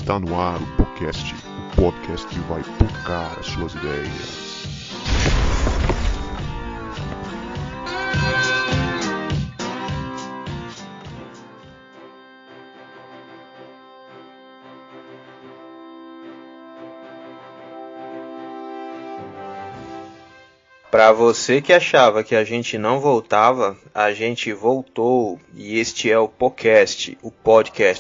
Está no ar o podcast que vai tocar as suas ideias. Para você que achava que a gente não voltava, a gente voltou e este é o podcast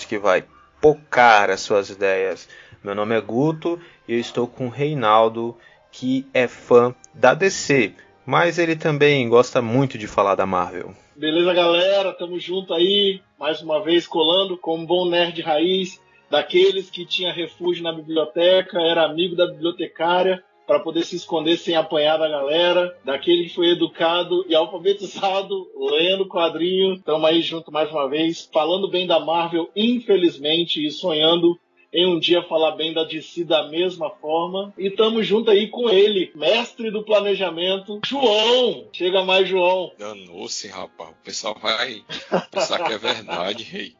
que vai pocar as suas ideias. Meu nome é Guto e eu estou com o Reinaldo, que é fã da DC, mas ele também gosta muito de falar da Marvel. Beleza, galera? Tamo junto aí, mais uma vez colando como um bom nerd raiz, daqueles que tinha refúgio na biblioteca, era amigo da bibliotecária, para poder se esconder sem apanhar da galera, daquele que foi educado e alfabetizado, lendo quadrinho. Estamos aí junto mais uma vez, falando bem da Marvel, infelizmente, e sonhando em um dia falar bem da DC da mesma forma. E estamos junto aí com ele, mestre do planejamento, João. Chega mais, João. Danou-se, rapaz. O pessoal vai pensar que é verdade, rei.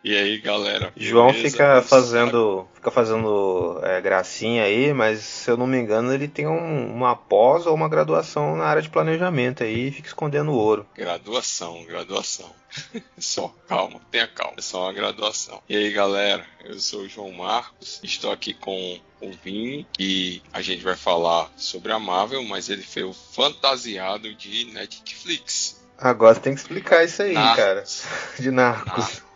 E aí, galera? João fica fazendo gracinha aí, mas se eu não me engano ele tem uma pós ou uma graduação na área de planejamento aí e fica escondendo o ouro. Graduação. Só, calma, tenha calma. É só uma graduação. E aí, galera? Eu sou o João Marcos, estou aqui com o Vini e a gente vai falar sobre a Marvel, mas ele foi o fantasiado de Netflix. Agora você tem que explicar isso aí, cara. De Narcos.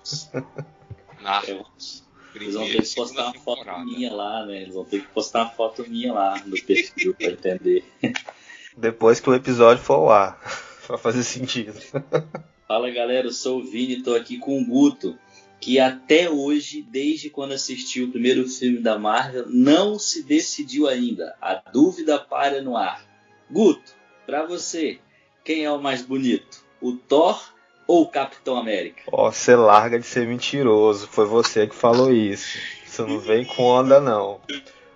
Eles vão ter que postar uma foto minha lá, né? Eles vão ter que postar uma foto minha lá no perfil pra entender. Depois que o episódio for ao ar, pra fazer sentido. Fala, galera, eu sou o Vini, tô aqui com o Guto, que até hoje, desde quando assistiu o primeiro filme da Marvel, não se decidiu ainda. A dúvida para no ar. Guto, pra você, quem é o mais bonito? O Thor ou o Capitão América? Você larga de ser mentiroso. Foi você que falou isso. Você não vem com onda, não.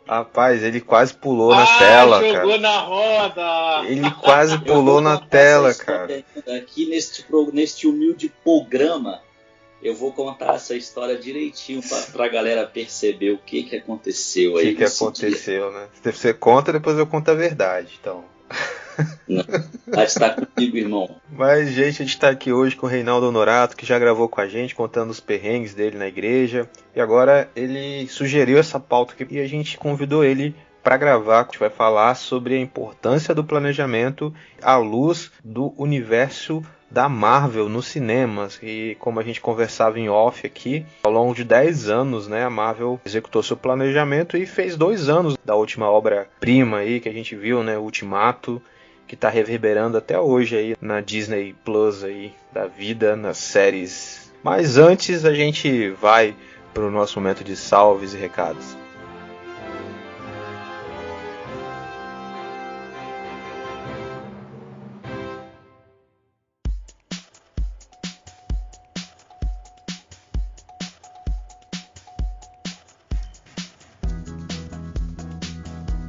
Rapaz, ele quase pulou na tela, cara. Jogou na roda! Ele quase pulou na tela, cara. Aqui neste humilde programa, eu vou contar essa história direitinho pra galera perceber o que aconteceu aí. O que aconteceu, né? Você conta, depois eu conto a verdade, então. Não, está comigo, irmão. Mas, gente, a gente está aqui hoje com o Reinaldo Honorato, que já gravou com a gente, contando os perrengues dele na igreja. E agora ele sugeriu essa pauta aqui e a gente convidou ele para gravar. A gente vai falar sobre a importância do planejamento à luz do universo da Marvel nos cinemas. E como a gente conversava em off aqui, ao longo de 10 anos, né, a Marvel executou seu planejamento e fez 2 anos da última obra-prima aí que a gente viu, né, Ultimato, que está reverberando até hoje aí na Disney Plus aí da vida, nas séries. Mas antes a gente vai para o nosso momento de salves e recados.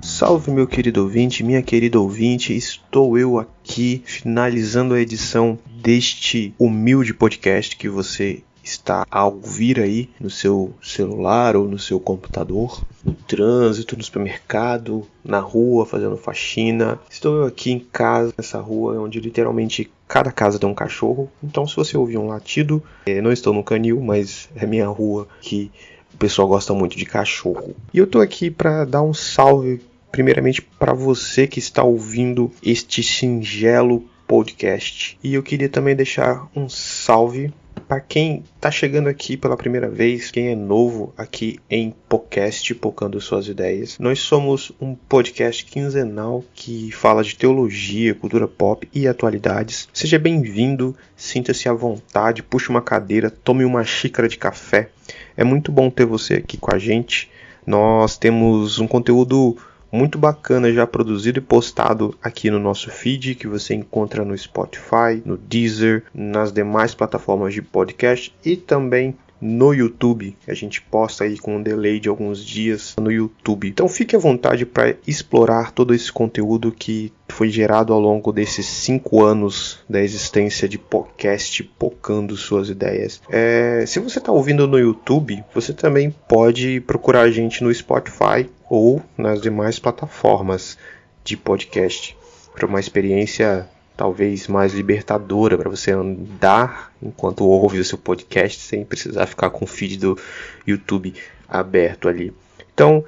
Salve, meu querido ouvinte, minha querida ouvinte, estou eu aqui finalizando a edição deste humilde podcast que você está a ouvir aí no seu celular ou no seu computador, no trânsito, no supermercado, na rua, fazendo faxina. Estou eu aqui em casa, nessa rua onde literalmente cada casa tem um cachorro, então se você ouvir um latido, não estou no canil, mas é minha rua que o pessoal gosta muito de cachorro. E eu estou aqui para dar um salve primeiramente para você que está ouvindo este singelo podcast. E eu queria também deixar um salve para quem está chegando aqui pela primeira vez, quem é novo aqui em podcast, Pocando Suas Ideias. Nós somos um podcast quinzenal que fala de teologia, cultura pop e atualidades. Seja bem-vindo, sinta-se à vontade, puxe uma cadeira, tome uma xícara de café. É muito bom ter você aqui com a gente. Nós temos um conteúdo muito bacana já produzido e postado aqui no nosso feed, que você encontra no Spotify, no Deezer, nas demais plataformas de podcast e também no YouTube. A gente posta aí com um delay de alguns dias no YouTube. Então fique à vontade para explorar todo esse conteúdo que foi gerado ao longo desses 5 anos da existência de podcast Pocando Suas Ideias. Se você está ouvindo no YouTube, você também pode procurar a gente no Spotify ou nas demais plataformas de podcast para uma experiência talvez mais libertadora, para você andar enquanto ouve o seu podcast sem precisar ficar com o feed do YouTube aberto ali. Então,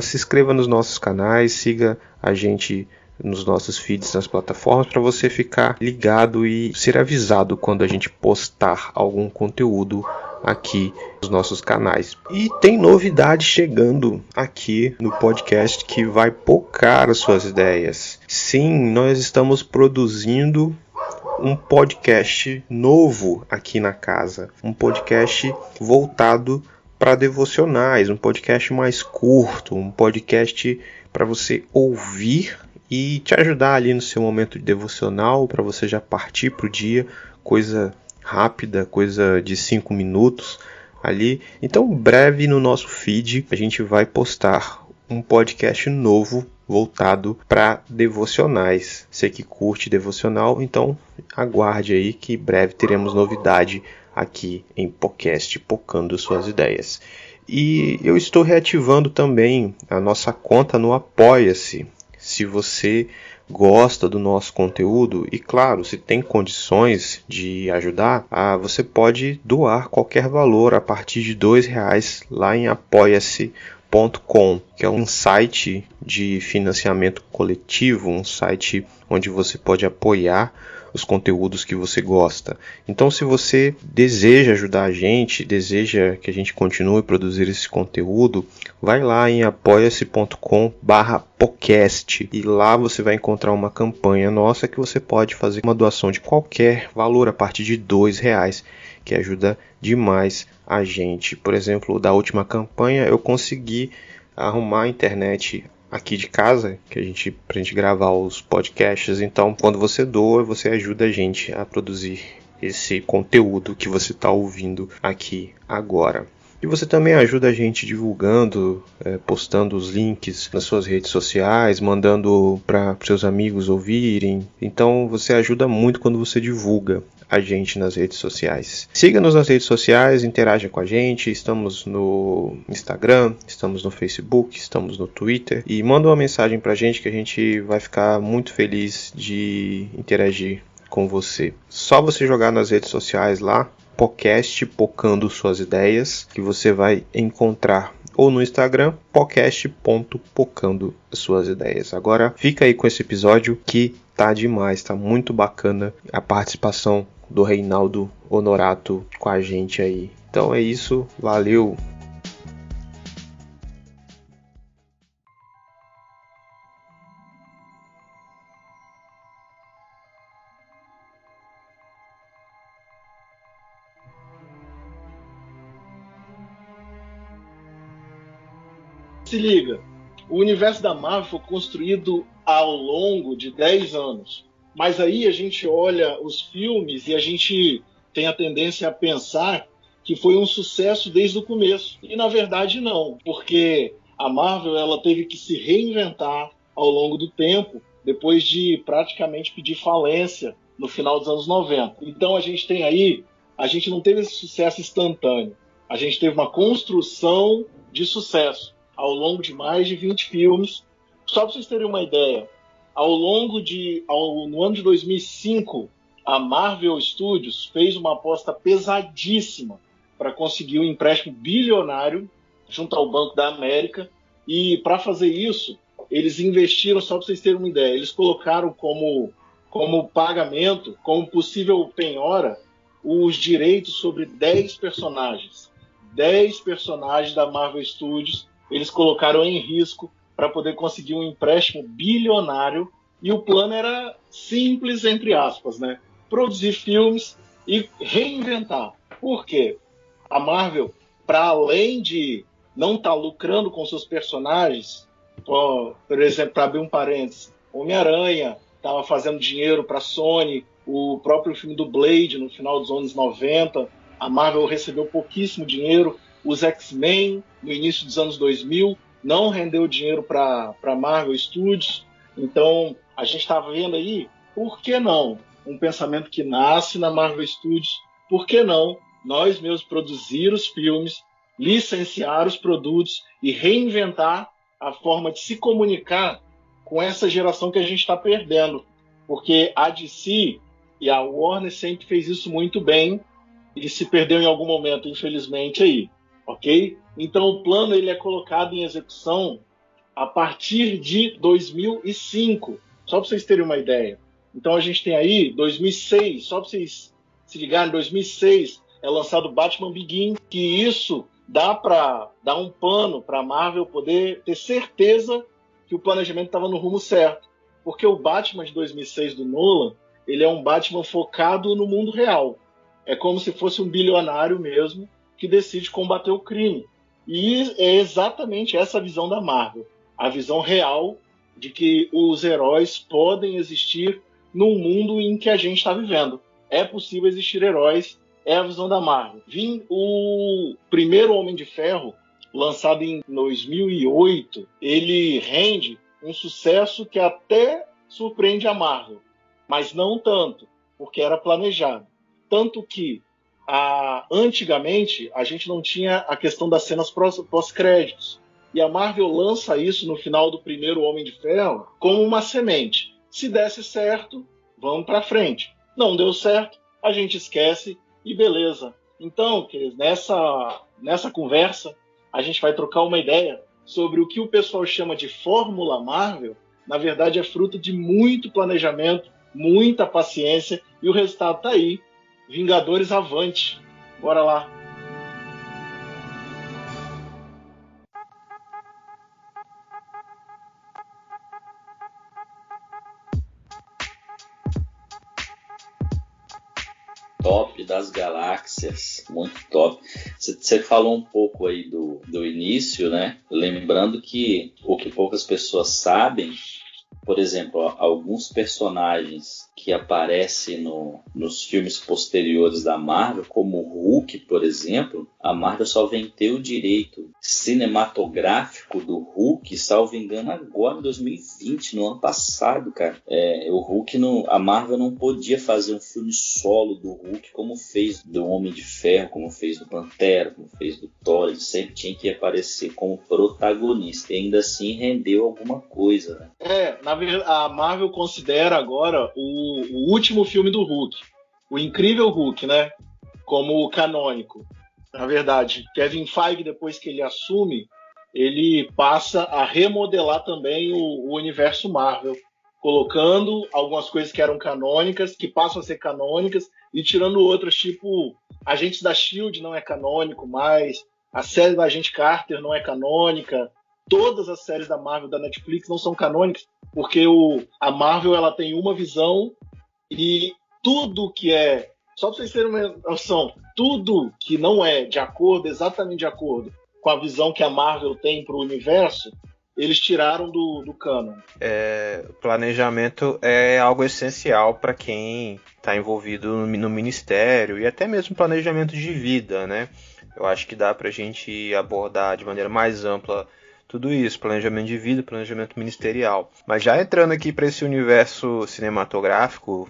se inscreva nos nossos canais, siga a gente nos nossos feeds nas plataformas para você ficar ligado e ser avisado quando a gente postar algum conteúdo aqui nos nossos canais. E tem novidade chegando aqui no podcast que vai pocar as suas ideias. Sim, nós estamos produzindo um podcast novo aqui na casa. Um podcast voltado para devocionais, um podcast mais curto, um podcast para você ouvir e te ajudar ali no seu momento de devocional, para você já partir para o dia, coisa rápida, coisa de 5 minutos ali. Então, breve no nosso feed, a gente vai postar um podcast novo voltado para devocionais. Você que curte devocional, então aguarde aí que breve teremos novidade aqui em podcast Pocando Suas Ideias. E eu estou reativando também a nossa conta no Apoia-se. Se você gosta do nosso conteúdo e, claro, se tem condições de ajudar, você pode doar qualquer valor a partir de R$2 lá em apoia-se.com, que é um site de financiamento coletivo, um site onde você pode apoiar os conteúdos que você gosta. Então, se você deseja ajudar a gente, deseja que a gente continue a produzir esse conteúdo, vai lá em apoia-se.com/podcast e lá você vai encontrar uma campanha nossa que você pode fazer uma doação de qualquer valor a partir de R$2, que ajuda demais a gente. Por exemplo, da última campanha eu consegui arrumar a internet aqui de casa, pra gente gravar os podcasts. Então, quando você doa, você ajuda a gente a produzir esse conteúdo que você está ouvindo aqui agora. E você também ajuda a gente divulgando, postando os links nas suas redes sociais, mandando para seus amigos ouvirem. Então, você ajuda muito quando você divulga a gente nas redes sociais. Siga-nos nas redes sociais, interaja com a gente. Estamos no Instagram, estamos no Facebook, estamos no Twitter. E manda uma mensagem pra gente que a gente vai ficar muito feliz de interagir com você. Só você jogar nas redes sociais lá, podcast Pocando Suas Ideias, que você vai encontrar. Ou no Instagram, podcast.pocando suas ideias. Agora fica aí com esse episódio que tá demais, tá muito bacana a participação do Reinaldo Honorato com a gente aí. Então é isso, valeu! Se liga, o universo da Marvel foi construído ao longo de 10 anos. Mas aí a gente olha os filmes e a gente tem a tendência a pensar que foi um sucesso desde o começo. E na verdade não, porque a Marvel ela teve que se reinventar ao longo do tempo, depois de praticamente pedir falência no final dos anos 90. Então a gente não teve esse sucesso instantâneo. A gente teve uma construção de sucesso ao longo de mais de 20 filmes. Só para vocês terem uma ideia, no ano de 2005, a Marvel Studios fez uma aposta pesadíssima para conseguir um empréstimo bilionário junto ao Banco da América. E para fazer isso, eles investiram, só para vocês terem uma ideia, eles colocaram como pagamento, como possível penhora, os direitos sobre 10 personagens. 10 personagens da Marvel Studios eles colocaram em risco para poder conseguir um empréstimo bilionário, e o plano era simples, entre aspas, né? Produzir filmes e reinventar. Por quê? A Marvel, para além de não estar lucrando com seus personagens, por exemplo, para abrir um parênteses, Homem-Aranha estava fazendo dinheiro para a Sony, o próprio filme do Blade no final dos anos 90 a Marvel recebeu pouquíssimo dinheiro. Os X-Men, no início dos anos 2000, não rendeu dinheiro para a Marvel Studios. Então, a gente está vendo aí, por que não? Um pensamento que nasce na Marvel Studios, por que não nós mesmos produzir os filmes, licenciar os produtos e reinventar a forma de se comunicar com essa geração que a gente está perdendo? Porque a DC e a Warner sempre fez isso muito bem e se perdeu em algum momento, infelizmente, aí. Ok? Então o plano ele é colocado em execução a partir de 2005, só para vocês terem uma ideia. Então a gente tem aí 2006, só para vocês se ligarem, em 2006 é lançado Batman Begins, que isso dá para dar um pano para a Marvel poder ter certeza que o planejamento estava no rumo certo. Porque o Batman de 2006 do Nolan, ele é um Batman focado no mundo real. É como se fosse um bilionário mesmo, que decide combater o crime. E é exatamente essa visão da Marvel. A visão real de que os heróis podem existir num mundo em que a gente está vivendo. É possível existir heróis, é a visão da Marvel. O primeiro Homem de Ferro, lançado em 2008, ele rende um sucesso que até surpreende a Marvel, mas não tanto, porque era planejado. Tanto que antigamente a gente não tinha a questão das cenas pós-créditos. E a Marvel lança isso no final do primeiro Homem de Ferro como uma semente. Se desse certo, vamos para frente. Não deu certo, a gente esquece e beleza. Então, queridos, nessa conversa, a gente vai trocar uma ideia sobre o que o pessoal chama de Fórmula Marvel. Na verdade, é fruto de muito planejamento, muita paciência, e o resultado está aí. Vingadores avante. Bora lá. Top das galáxias, muito top. Você falou um pouco aí do início, né? Lembrando que o que poucas pessoas sabem, por exemplo, alguns personagens que aparecem nos filmes posteriores da Marvel, como o Hulk, por exemplo, a Marvel só vendeu o direito cinematográfico do Hulk, salvo engano, agora em 2020, no ano passado, cara. O Hulk, a Marvel não podia fazer um filme solo do Hulk como fez do Homem de Ferro, como fez do Pantera, como fez do Thor. Ele sempre tinha que aparecer como protagonista, e ainda assim rendeu alguma coisa, né? Na verdade, a Marvel considera agora o último filme do Hulk, o Incrível Hulk, né, como canônico. Na verdade, Kevin Feige, depois que ele assume, ele passa a remodelar também o universo Marvel, colocando algumas coisas que eram canônicas, que passam a ser canônicas, e tirando outras, tipo Agentes da S.H.I.E.L.D. não é canônico mais, a série da Agente Carter não é canônica, todas as séries da Marvel, da Netflix, não são canônicas, porque a Marvel ela tem uma visão, e tudo que é, só para vocês terem uma noção, tudo que não é de acordo, exatamente de acordo com a visão que a Marvel tem para o universo, eles tiraram do canon. Planejamento é algo essencial para quem está envolvido no ministério, e até mesmo planejamento de vida, né? Eu acho que dá para a gente abordar de maneira mais ampla tudo isso, planejamento de vida, planejamento ministerial. Mas já entrando aqui para esse universo cinematográfico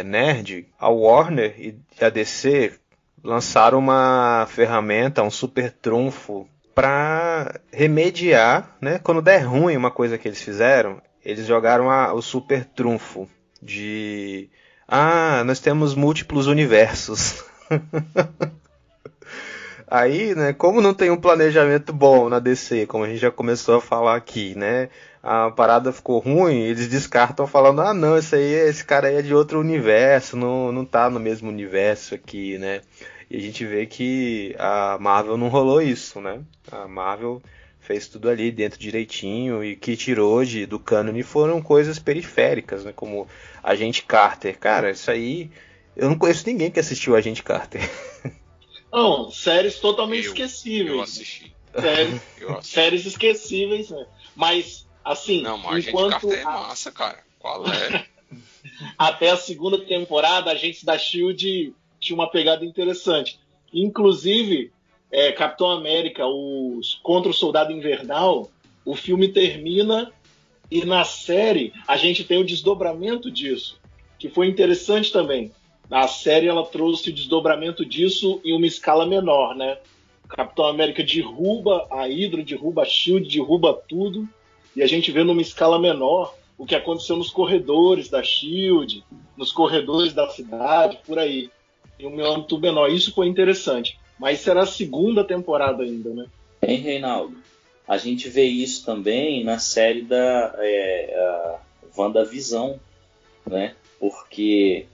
nerd, a Warner e a DC lançaram uma ferramenta, um super trunfo para remediar, né? Quando der ruim uma coisa que eles fizeram, eles jogaram o super trunfo de nós temos múltiplos universos. Aí, né, como não tem um planejamento bom na DC, como a gente já começou a falar aqui, né, a parada ficou ruim, eles descartam falando, não, esse cara aí é de outro universo, não tá no mesmo universo aqui, né. E a gente vê que a Marvel não rolou isso, né, a Marvel fez tudo ali dentro direitinho, e que tirou do cânone foram coisas periféricas, né, como Agente Carter. Cara, isso aí, eu não conheço ninguém que assistiu Agente Carter. Não, séries totalmente esquecíveis. Eu assisti. Séries esquecíveis, né? Mas, assim, não, mas enquanto... a Gente Carter é massa, cara. Qual é? Até a segunda temporada, a Agentes da S.H.I.E.L.D. tinha uma pegada interessante. Inclusive, Capitão América, contra o Soldado Invernal, o filme termina e na série a gente tem o desdobramento disso, que foi interessante também. Na série ela trouxe o desdobramento disso em uma escala menor, né? O Capitão América derruba a Hydra, derruba a SHIELD, derruba tudo, e a gente vê numa escala menor o que aconteceu nos corredores da SHIELD, nos corredores da cidade, por aí, em um âmbito menor. Isso foi interessante. Mas será a segunda temporada ainda, né? Hein, Reinaldo? A gente vê isso também na série da WandaVision, né? Porque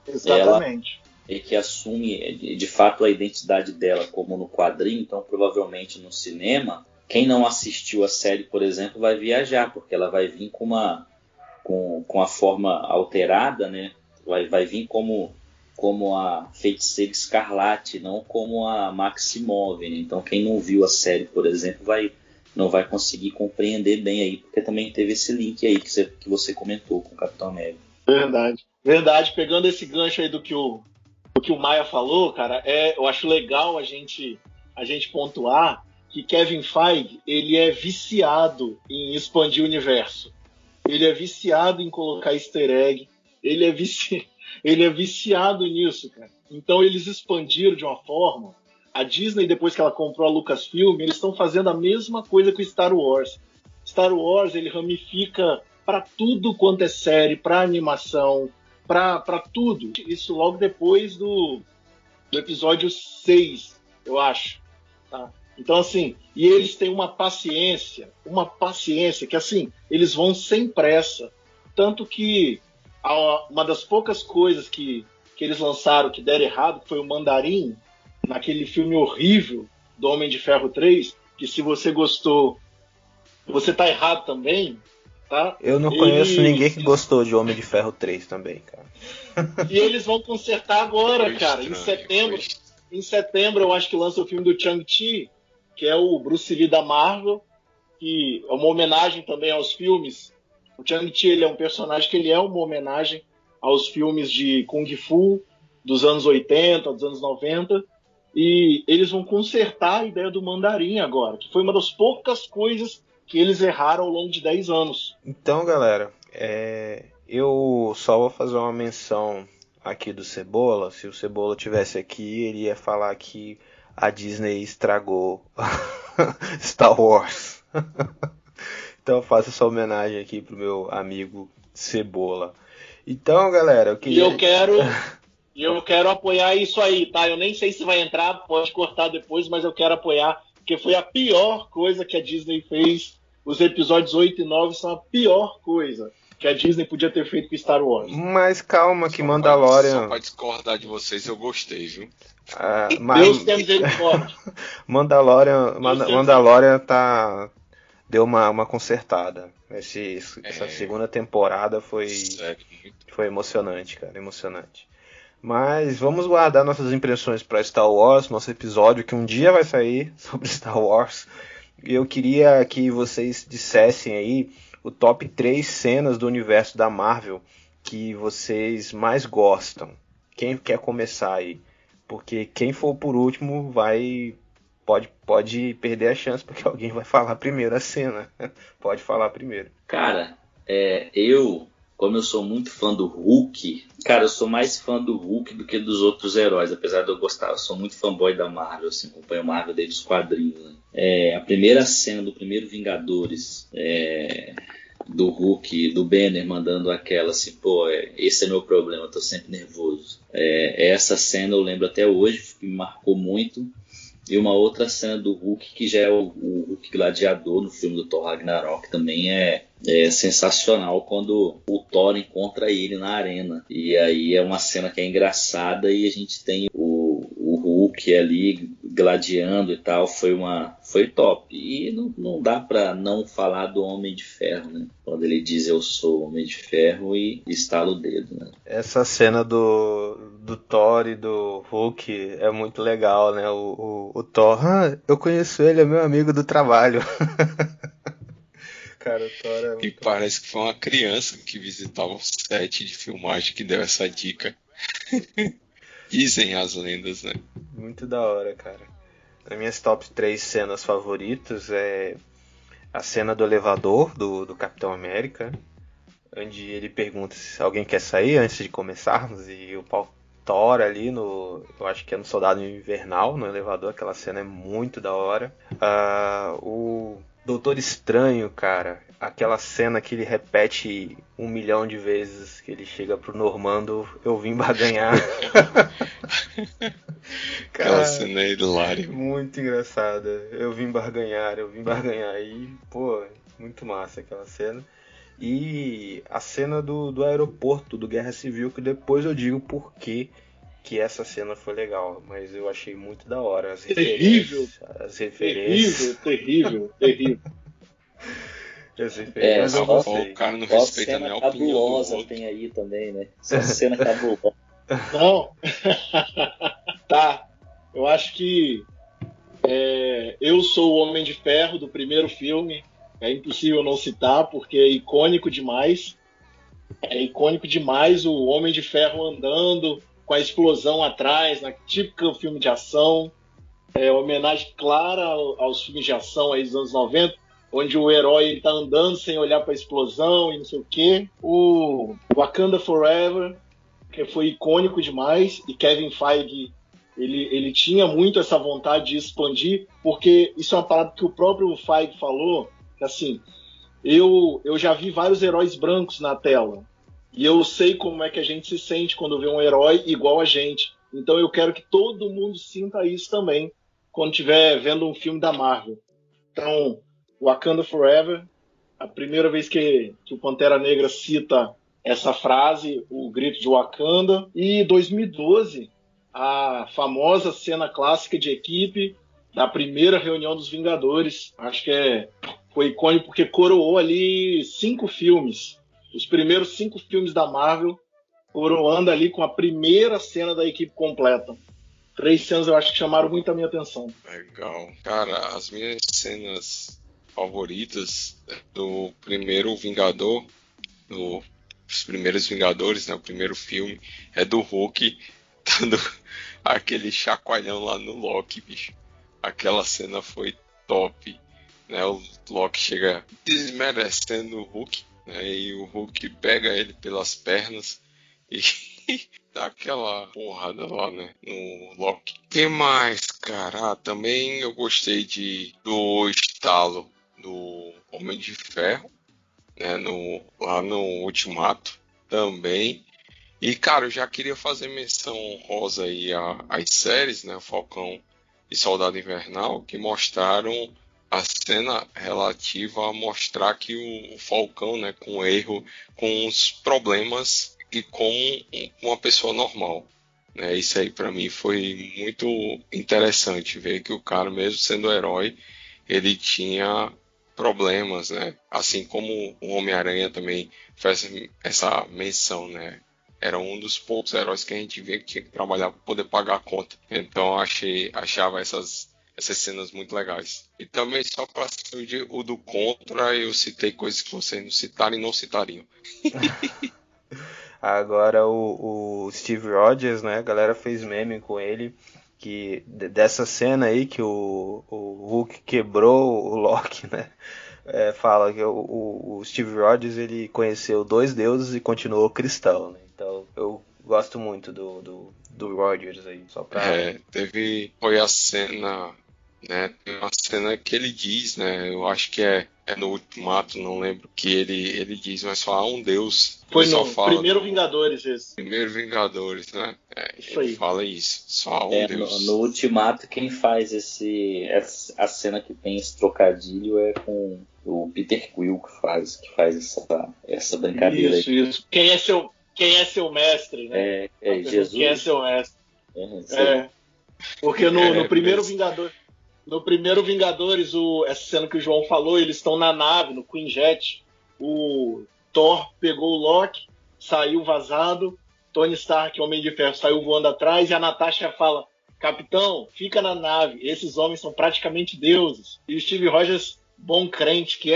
exatamente. Ela que assume de fato a identidade dela como no quadrinho, então provavelmente no cinema, quem não assistiu a série, por exemplo, vai viajar, porque ela vai vir com a forma alterada, né? Vai vir como a Feiticeira Escarlate, não como a Maximov, né? Então quem não viu a série, por exemplo, não vai conseguir compreender bem aí, porque também teve esse link aí que você comentou com o Capitão América. Verdade. Pegando esse gancho aí do que o Maia falou, cara, eu acho legal a gente pontuar que Kevin Feige, ele é viciado em expandir o universo. Ele é viciado em colocar easter egg. Ele é viciado nisso, cara. Então eles expandiram de uma forma. A Disney, depois que ela comprou a Lucasfilm, eles estão fazendo a mesma coisa com Star Wars. Star Wars, ele ramifica para tudo quanto é série, para animação, para tudo. Isso logo depois do episódio 6, eu acho. Tá? Então, assim, e eles têm uma paciência que, assim, eles vão sem pressa. Tanto que uma das poucas coisas que eles lançaram que deram errado foi o Mandarim, naquele filme horrível do Homem de Ferro 3, que se você gostou, você tá errado também, tá? Eu não conheço ninguém que gostou de Homem de Ferro 3 também, cara. E eles vão consertar agora, cara, em setembro. Em setembro eu acho que lança o filme do Shang-Chi, que é o Bruce Lee da Marvel, que é uma homenagem também aos filmes. O Shang-Chi, ele é um personagem que ele é uma homenagem aos filmes de Kung Fu dos anos 80, dos anos 90, e eles vão consertar a ideia do Mandarim agora, que foi uma das poucas coisas que eles erraram ao longo de 10 anos. Então, galera, eu só vou fazer uma menção aqui do Cebola. Se o Cebola tivesse aqui, ele ia falar que a Disney estragou Star Wars. Então eu faço essa homenagem aqui pro meu amigo Cebola. Então, galera, eu queria... E eu quero apoiar isso aí, tá? Eu nem sei se vai entrar, pode cortar depois, mas eu quero apoiar, porque foi a pior coisa que a Disney fez. Os episódios 8 e 9 são a pior coisa que a Disney podia ter feito com Star Wars. Mas calma que Mandalorian... Só pra discordar de vocês, eu gostei, viu? Deus tem misericórdia. Mandalorian deu uma consertada. Essa segunda temporada foi emocionante, cara, emocionante. Mas vamos guardar nossas impressões para Star Wars, nosso episódio que um dia vai sair sobre Star Wars. E eu queria que vocês dissessem aí o top 3 cenas do universo da Marvel que vocês mais gostam. Quem quer começar aí? Porque quem for por último pode perder a chance, porque alguém vai falar primeiro a cena. Pode falar primeiro. Cara, como eu sou muito fã do Hulk, cara, eu sou mais fã do Hulk do que dos outros heróis, apesar de eu gostar, eu sou muito fanboy da Marvel, assim, acompanho a Marvel desde os quadrinhos, né? A primeira cena do primeiro Vingadores, do Hulk, do Banner mandando aquela assim, pô, esse é meu problema, eu tô sempre nervoso. Essa cena eu lembro até hoje, que me marcou muito. E uma outra cena do Hulk, que já é o Hulk gladiador no filme do Thor Ragnarok, também é sensacional quando o Thor encontra ele na arena. E aí é uma cena que é engraçada e a gente tem o Hulk ali gladiando e tal, foi top. E não dá pra não falar do Homem de Ferro, né? Quando ele diz eu sou o Homem de Ferro e estala o dedo, né? Essa cena do Thor e do Hulk é muito legal, né? O Thor, eu conheço ele, é meu amigo do trabalho. Cara, o Thor é muito... E parece que foi uma criança que visitava o set de filmagem que deu essa dica. Dizem as lendas, né? Muito da hora, cara. Nas minhas top 3 cenas favoritas é a cena do elevador do Capitão América, onde ele pergunta se alguém quer sair antes de começarmos, e o pau tora ali eu acho que é no Soldado Invernal, no elevador. Aquela cena é muito da hora. O Doutor Estranho, cara, aquela cena que ele repete 1 milhão de vezes, que ele chega pro Normando: eu vim barganhar. Aquela cena é hilária. Muito engraçada. Eu vim barganhar. E, pô, muito massa aquela cena. E a cena do aeroporto, do Guerra Civil, que depois eu digo por que essa cena foi legal, mas eu achei muito da hora. As Terrível. referências. Terrível. As referências eu gostei. O cara não Qual respeita nem a opinião do cabulosa outro. tem aí também, né? Essa cena cabulosa. Não. Tá. Eu acho que eu sou o Homem de Ferro do primeiro filme. É impossível não citar, porque é icônico demais. É icônico demais o Homem de Ferro andando com a explosão atrás, na típica filme de ação. Homenagem clara aos filmes de ação aí dos anos 90, onde o herói está andando sem olhar para a explosão e não sei o quê. O Wakanda Forever, que foi icônico demais, e Kevin Feige ele tinha muito essa vontade de expandir, porque isso é uma parada que o próprio Feige falou, que assim, eu já vi vários heróis brancos na tela, e eu sei como é que a gente se sente quando vê um herói igual a gente. Então eu quero que todo mundo sinta isso também quando estiver vendo um filme da Marvel. Então, Wakanda Forever, a primeira vez que o Pantera Negra cita essa frase, o grito de Wakanda. E 2012, a famosa cena clássica de equipe da primeira reunião dos Vingadores. Acho que foi icônico porque coroou ali 5 filmes. Os primeiros 5 filmes da Marvel, coroando ali com a primeira cena da equipe completa. 3 cenas eu acho que chamaram muito a minha atenção. Legal. Cara, as minhas cenas favoritas do primeiro Vingador, dos primeiros Vingadores, né, o primeiro filme, é do Hulk dando aquele chacoalhão lá no Loki, bicho. Aquela cena foi top, né? O Loki chega desmerecendo o Hulk, né, e o Hulk pega ele pelas pernas e dá aquela porrada lá, né, no Loki. O que mais, cara? Também eu gostei do estalo do Homem de Ferro, né, lá no Ultimato também. E, cara, eu já queria fazer menção honrosa aí às séries, né, Falcão e Soldado Invernal, que mostraram a cena relativa a mostrar que o Falcão, né, com erro, com os problemas e como uma pessoa normal, né? Isso aí para mim foi muito interessante, ver que o cara, mesmo sendo herói, ele tinha problemas, né? Assim como o Homem-Aranha também faz essa menção, né? Era um dos poucos heróis que a gente via que tinha que trabalhar para poder pagar a conta. Então achava essas cenas muito legais. E também, só para o do Contra, eu citei coisas que vocês não citaram e não citariam. Agora o Steve Rogers, né? A galera fez meme com ele, que dessa cena aí que o Hulk quebrou o Loki, né? Fala que o Steve Rogers, ele conheceu 2 deuses e continuou cristão, né? Então eu gosto muito do Rogers aí, só pra... Foi a cena, né? Tem uma cena que ele diz, né? Eu acho que é no Ultimato, não lembro, que ele diz, mas só há um Deus. Foi no primeiro Vingadores esse. Primeiro Vingadores, né? Isso ele aí. fala isso, só há um Deus. No Ultimato, quem faz a cena que tem esse trocadilho é com o Peter Quill, que faz essa brincadeira. Isso. Quem é seu mestre, né? Jesus. Quem é seu mestre? Porque no primeiro Vingador, no primeiro Vingadores, essa cena que o João falou, eles estão na nave, no Quinjet. O Thor pegou o Loki, saiu vazado. Tony Stark, Homem de Ferro, saiu voando atrás. E a Natasha fala: capitão, fica na nave. Esses homens são praticamente deuses. E o Steve Rogers, bom crente que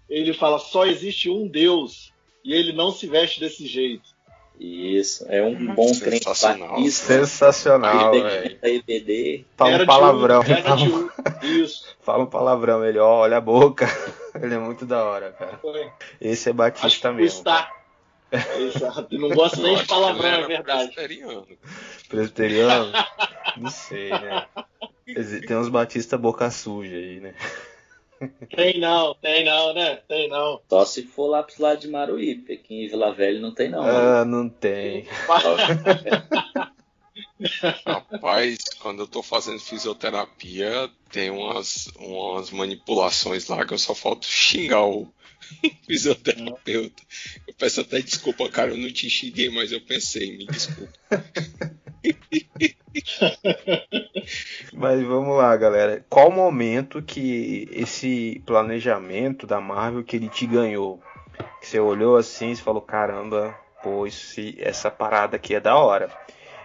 ele fala: só existe um Deus. E ele não se veste desse jeito. Isso, é um bom crente Sensacional. batista. Sensacional, Aí velho. pega EBD. Fala Era um de palavrão. Era de Isso. Fala um palavrão, ele, ó, olha a boca. Ele é muito da hora, cara. Foi. Esse é Acho batista que o mesmo. Star. Exato. Não gosto nem Eu de acho que ele palavrão, é era verdade. presbiteriano. Presbiteriano? Não sei, né? Tem uns batistas boca suja aí, né? Tem não, né? Tem não. Só se for lá pro lado de Maruípe. Aqui em Vila Velha não tem, não. Ah, não tem. Rapaz, quando eu tô fazendo fisioterapia, tem umas manipulações lá que eu só falta xingar o fisioterapeuta. Eu peço até desculpa, cara, eu não te xinguei, mas eu pensei, me desculpa. Mas vamos lá, galera. Qual momento que esse planejamento da Marvel que ele te ganhou? Que você olhou assim e falou, caramba, pô, essa parada aqui é da hora.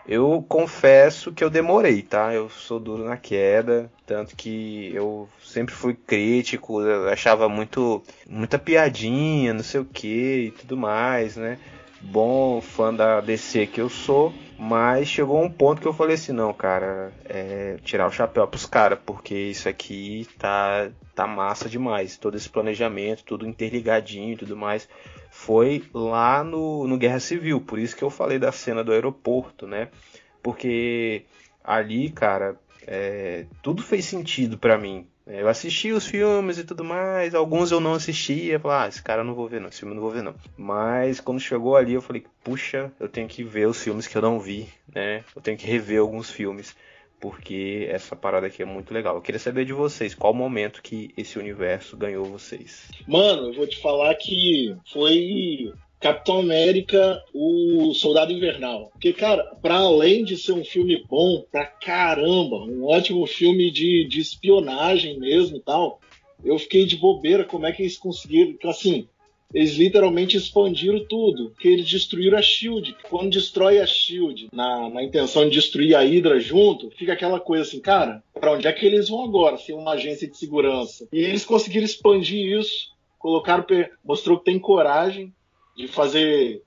Eu confesso que eu demorei, tá? Eu sou duro na queda, tanto que eu sempre fui crítico, eu achava muita piadinha, não sei o que e tudo mais, né? Bom fã da DC que eu sou, mas chegou um ponto que eu falei assim, não, cara, tirar o chapéu pros caras, porque isso aqui tá massa demais, todo esse planejamento, tudo interligadinho e tudo mais. Foi lá no Guerra Civil, por isso que eu falei da cena do aeroporto, né? Porque ali, cara, tudo fez sentido pra mim. Eu assisti os filmes e tudo mais, alguns eu não assistia, falei, esse cara eu não vou ver não, esse filme eu não vou ver não. Mas quando chegou ali eu falei, puxa, eu tenho que ver os filmes que eu não vi, né? Eu tenho que rever alguns filmes, porque essa parada aqui é muito legal. Eu queria saber de vocês, qual momento que esse universo ganhou vocês? Mano, eu vou te falar que foi Capitão América, o Soldado Invernal. Porque, cara, pra além de ser um filme bom pra caramba, um ótimo filme de espionagem mesmo e tal, eu fiquei de bobeira como é que eles conseguiram, assim, eles literalmente expandiram tudo, que eles destruíram a SHIELD. Quando destrói a SHIELD, na intenção de destruir a Hydra junto, fica aquela coisa assim, cara, pra onde é que eles vão agora, sem uma agência de segurança? E eles conseguiram expandir isso, mostrou que tem coragem de fazer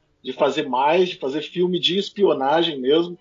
mais, de fazer filme de espionagem mesmo,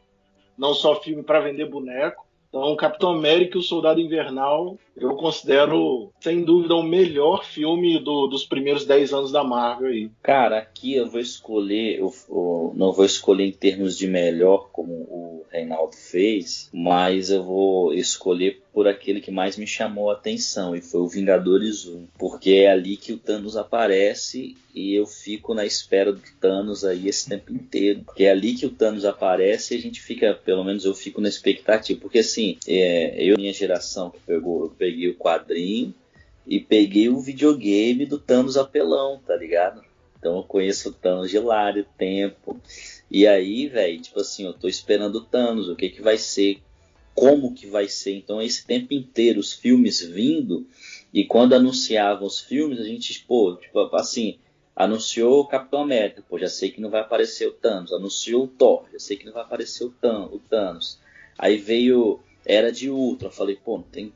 não só filme para vender boneco. Então, Capitão América e o Soldado Invernal, eu considero, sem dúvida, o melhor filme dos primeiros 10 anos da Marvel aí. Cara, aqui eu vou escolher, eu não vou escolher em termos de melhor, como o Reinaldo fez, mas eu vou escolher por aquele que mais me chamou a atenção, e foi o Vingadores 1, porque é ali que o Thanos aparece e eu fico na espera do Thanos aí esse tempo inteiro, porque é ali que o Thanos aparece e a gente fica, pelo menos eu fico na expectativa, porque assim, minha geração que eu peguei o quadrinho e peguei o videogame do Thanos apelão, tá ligado? Então eu conheço o Thanos de lário, tempo. E aí, velho, tipo assim, eu tô esperando o Thanos, o que vai ser, como que vai ser. Então esse tempo inteiro, os filmes vindo, e quando anunciavam os filmes, a gente, tipo assim, anunciou o Capitão América, já sei que não vai aparecer o Thanos. Anunciou o Thor, já sei que não vai aparecer o Thanos. Aí veio Era de Ultron, falei,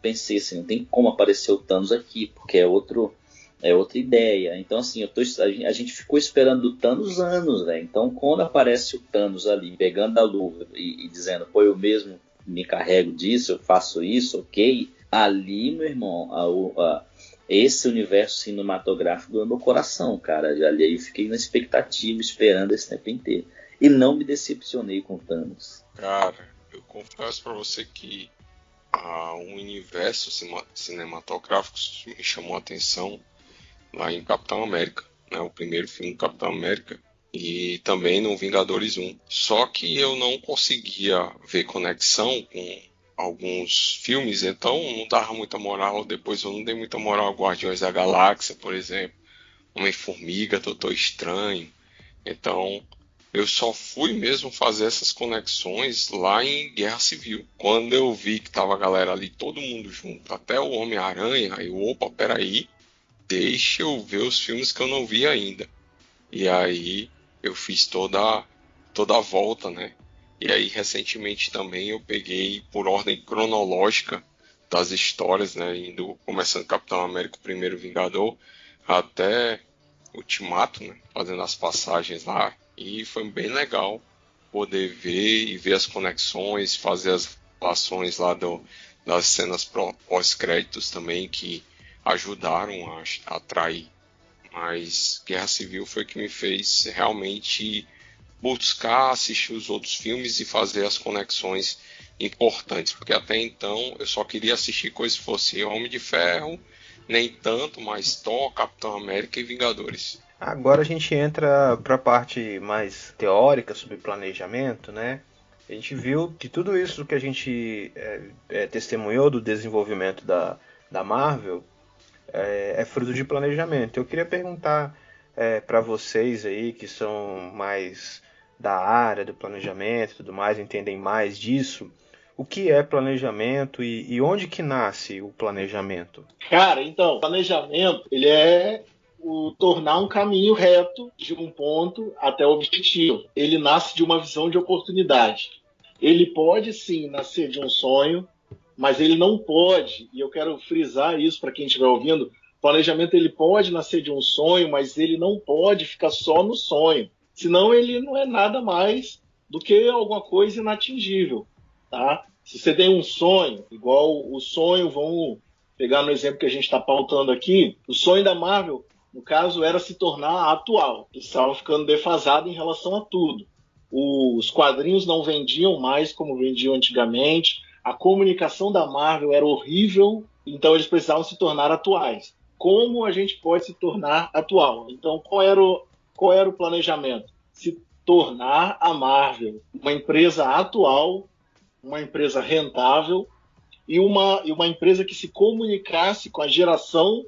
pensei assim, não tem como aparecer o Thanos aqui, porque é outra ideia. Então assim, a gente ficou esperando o Thanos anos, velho. Então quando aparece o Thanos ali, pegando a luva e dizendo, eu mesmo me carrego disso, eu faço isso, ok? Ali, meu irmão, esse universo cinematográfico ganhou meu coração, cara. Ali eu fiquei na expectativa, esperando esse tempo inteiro. E não me decepcionei com o Thanos. Cara, eu confesso pra você que um universo cinematográfico me chamou a atenção lá em Capitão América, né? O primeiro filme do Capitão América, e também no Vingadores 1. Só que eu não conseguia ver conexão com alguns filmes, então não dava muita moral. Depois eu não dei muita moral a Guardiões da Galáxia, por exemplo, Homem-Formiga, Doutor Estranho. Então eu só fui mesmo fazer essas conexões lá em Guerra Civil. Quando eu vi que tava a galera ali, todo mundo junto, até o Homem-Aranha, aí opa, peraí, deixa eu ver os filmes que eu não vi ainda. E aí eu fiz toda a volta, né? E aí recentemente também eu peguei por ordem cronológica das histórias, né? Começando Capitão América, o primeiro Vingador, até Ultimato, né? Fazendo as passagens lá, E foi bem legal poder ver e ver as conexões, fazer as relações lá das cenas pós-créditos também, que ajudaram a atrair. Mas Guerra Civil foi que me fez realmente buscar assistir os outros filmes e fazer as conexões importantes, porque até então eu só queria assistir coisas que fossem Homem de Ferro, nem tanto, mas Thor, Capitão América e Vingadores. Agora a gente entra para a parte mais teórica sobre planejamento, né? A gente viu que tudo isso que a gente testemunhou do desenvolvimento da Marvel é fruto de planejamento. Eu queria perguntar para vocês aí que são mais da área do planejamento e tudo mais, entendem mais disso, o que é planejamento e onde que nasce o planejamento? Cara, então, planejamento, ele é o tornar um caminho reto de um ponto até o objetivo. Ele nasce de uma visão de oportunidade. Ele pode, sim, nascer de um sonho, mas ele não pode, e eu quero frisar isso para quem estiver ouvindo, planejamento ele pode nascer de um sonho, mas ele não pode ficar só no sonho. Senão ele não é nada mais do que alguma coisa inatingível, tá? Se você tem um sonho, igual o sonho, vamos pegar no exemplo que a gente está pautando aqui, o sonho da Marvel, no caso, era se tornar atual. Estava ficando defasado em relação a tudo. Os quadrinhos não vendiam mais como vendiam antigamente, a comunicação da Marvel era horrível, então eles precisavam se tornar atuais. Como a gente pode se tornar atual? Então, qual era o planejamento? Se tornar a Marvel uma empresa atual, uma empresa rentável e uma empresa que se comunicasse com a geração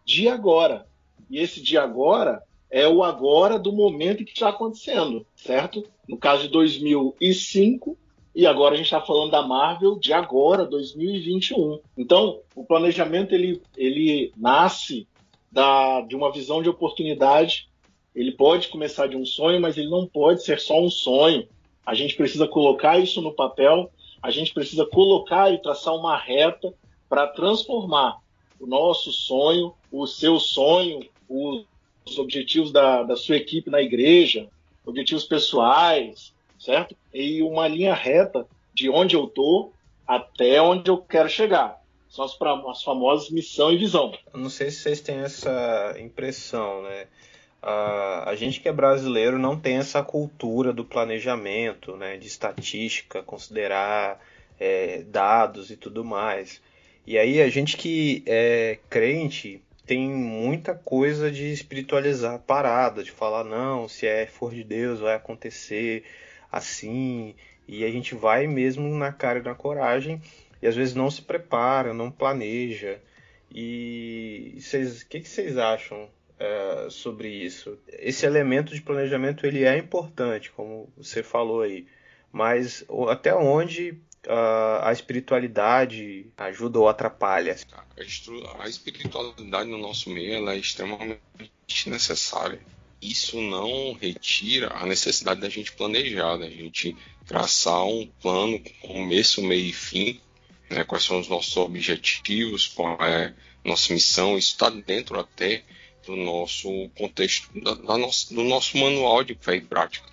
de agora. E esse de agora é o agora do momento em que está acontecendo, certo? No caso de 2005, e agora a gente está falando da Marvel de agora, 2021. Então, o planejamento ele nasce de uma visão de oportunidade. Ele pode começar de um sonho, mas ele não pode ser só um sonho. A gente precisa colocar isso no papel, a gente precisa colocar e traçar uma reta para transformar o nosso sonho, o seu sonho, os objetivos da sua equipe na igreja, objetivos pessoais, certo? E uma linha reta de onde eu estou até onde eu quero chegar. São as famosas missão e visão. Eu não sei se vocês têm essa impressão, né? A gente que é brasileiro não tem essa cultura do planejamento, né? De estatística, considerar dados e tudo mais. E aí a gente que é crente tem muita coisa de espiritualizar a parada, de falar, não, se for de Deus vai acontecer assim, e a gente vai mesmo na cara e na coragem, e às vezes não se prepara, não planeja. E o que vocês acham sobre isso? Esse elemento de planejamento ele é importante, como você falou aí, mas até onde a espiritualidade ajuda ou atrapalha? A espiritualidade no nosso meio ela é extremamente necessária. Isso não retira a necessidade da gente planejar, da gente traçar um plano com começo, meio e fim, né? Quais são os nossos objetivos, qual é a nossa missão. Isso está dentro até do nosso contexto, do nosso manual de fé e prática.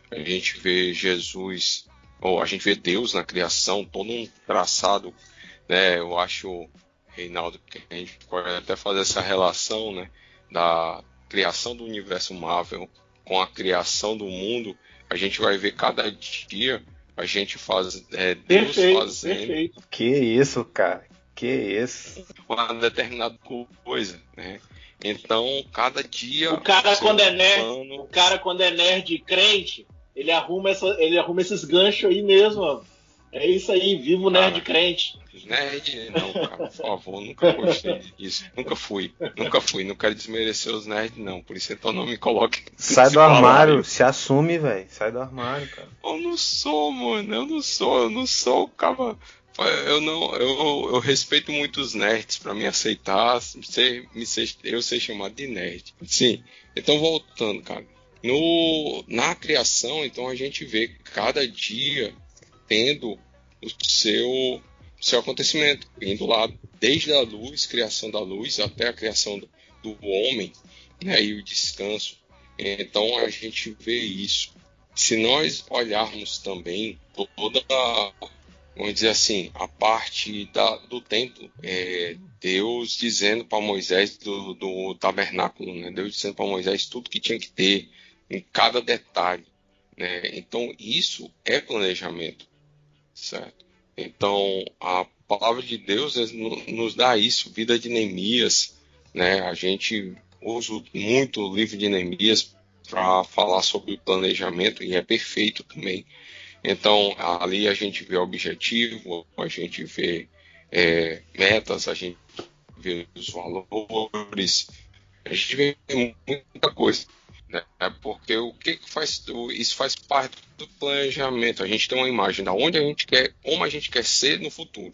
A gente vê Jesus, ou a gente vê Deus na criação, todo um traçado, né? Eu acho, Reinaldo, que a gente pode até fazer essa relação, né? Da criação do universo Marvel com a criação do mundo. A gente vai ver cada dia a gente faz Deus fazendo Perfeito. Que isso, cara, que isso. uma determinada coisa, né? Então, cada dia O cara, quando é plano... nerd e crente, ele arruma esses ganchos aí mesmo, mano. É isso aí, viva o nerd crente. Nerd, não, cara, por favor, nunca gostei disso. Nunca fui, não quero desmerecer os nerds, não. Por isso, então, não me coloque. Sai do armário, se assume, velho. Sai do armário, cara. Eu não sou, mano, eu não sou o cara. Eu respeito muito os nerds pra me aceitar, eu ser chamado de nerd. Sim, então voltando, cara. Na criação, então a gente vê cada dia tendo o seu acontecimento, indo lá desde a luz, criação da luz, até a criação do homem, né, e o descanso. Então a gente vê isso. Se nós olharmos também toda, vamos dizer assim, a parte do templo, Deus dizendo para Moisés do tabernáculo, né? Deus dizendo para Moisés tudo que tinha que ter, em cada detalhe, né? Então isso é planejamento, certo? Então a palavra de Deus nos dá isso, vida de Neemias, né? A gente usa muito o livro de Neemias para falar sobre planejamento e é perfeito também. Então ali a gente vê objetivo, a gente vê metas, a gente vê os valores, a gente vê muita coisa, né? Porque o que faz isso faz parte do planejamento. A gente tem uma imagem da onde a gente quer, como a gente quer ser no futuro,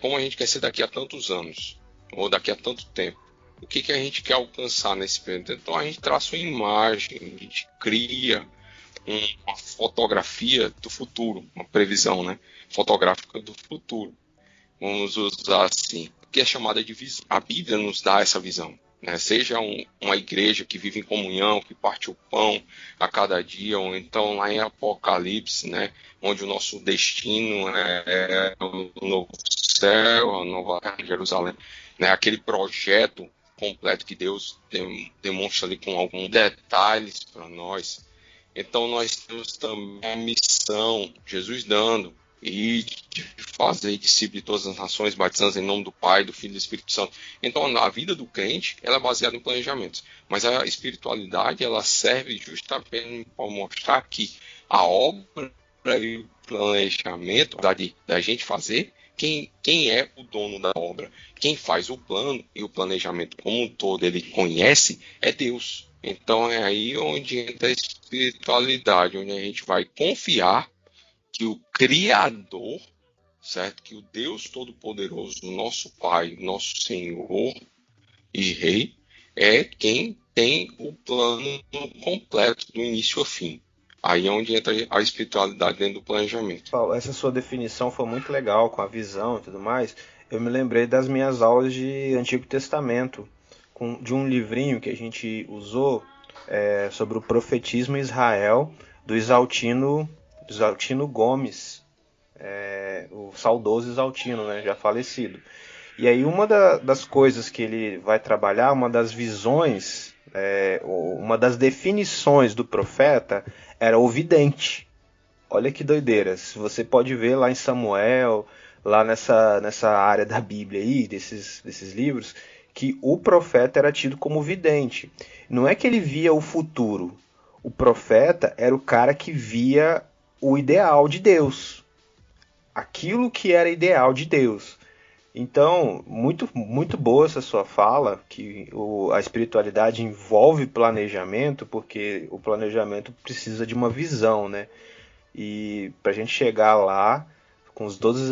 como a gente quer ser daqui a tantos anos ou daqui a tanto tempo. O que a gente quer alcançar nesse período? Então a gente traça uma imagem, a gente cria uma fotografia do futuro, uma previsão, né, fotográfica do futuro. Vamos usar assim, que é chamada de visão. A Bíblia nos dá essa visão, né? Seja uma igreja que vive em comunhão, que parte o pão a cada dia, ou então lá em Apocalipse, né, onde o nosso destino é o novo céu, a nova Jerusalém, né, aquele projeto completo que Deus demonstra ali com alguns detalhes para nós. Então nós temos também a missão, Jesus dando, e de fazer discípulos de todas as nações, batizando em nome do Pai, do Filho e do Espírito Santo. Então a vida do crente ela é baseada em planejamentos, mas a espiritualidade ela serve justamente para mostrar que a obra e o planejamento da gente fazer, quem é o dono da obra, quem faz o plano e o planejamento como um todo, ele conhece, é Deus. Então é aí onde entra a espiritualidade, onde a gente vai confiar que o Criador, certo? Que o Deus Todo-Poderoso, nosso Pai, nosso Senhor e Rei, é quem tem o plano completo do início ao fim. Aí é onde entra a espiritualidade dentro do planejamento. Paulo, essa sua definição foi muito legal, com a visão e tudo mais. Eu me lembrei das minhas aulas de Antigo Testamento, de um livrinho que a gente usou sobre o profetismo em Israel, do Isaltino Gomes, o saudoso Isaltino, né, já falecido. E aí uma das coisas que ele vai trabalhar, uma das visões, uma das definições do profeta era o vidente. Olha que doideira. Você pode ver lá em Samuel, lá nessa área da Bíblia aí, desses livros, que o profeta era tido como vidente. Não é que ele via o futuro. O profeta era o cara que via o ideal de Deus. Aquilo que era ideal de Deus. Então, muito, muito boa essa sua fala, que a espiritualidade envolve planejamento, porque o planejamento precisa de uma visão, né? E para a gente chegar lá, com os 12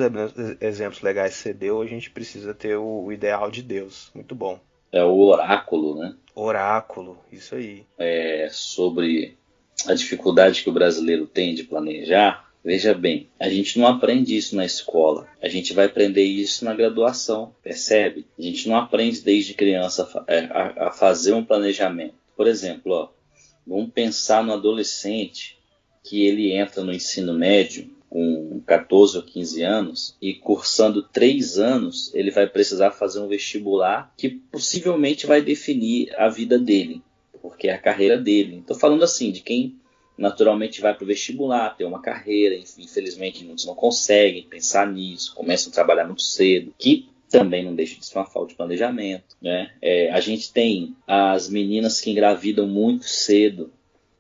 exemplos legais que você deu, a gente precisa ter o ideal de Deus. Muito bom. É o oráculo, né? Oráculo, isso aí. Sobre a dificuldade que o brasileiro tem de planejar. Veja bem, a gente não aprende isso na escola, a gente vai aprender isso na graduação, percebe? A gente não aprende desde criança a fazer um planejamento. Por exemplo, vamos pensar no adolescente que ele entra no ensino médio com 14 ou 15 anos e cursando 3 anos ele vai precisar fazer um vestibular que possivelmente vai definir a vida dele, porque é a carreira dele. Estou falando assim de quem naturalmente vai para o vestibular, tem uma carreira, infelizmente muitos não conseguem pensar nisso, começam a trabalhar muito cedo, que também não deixa de ser uma falta de planejamento, né? A gente tem as meninas que engravidam muito cedo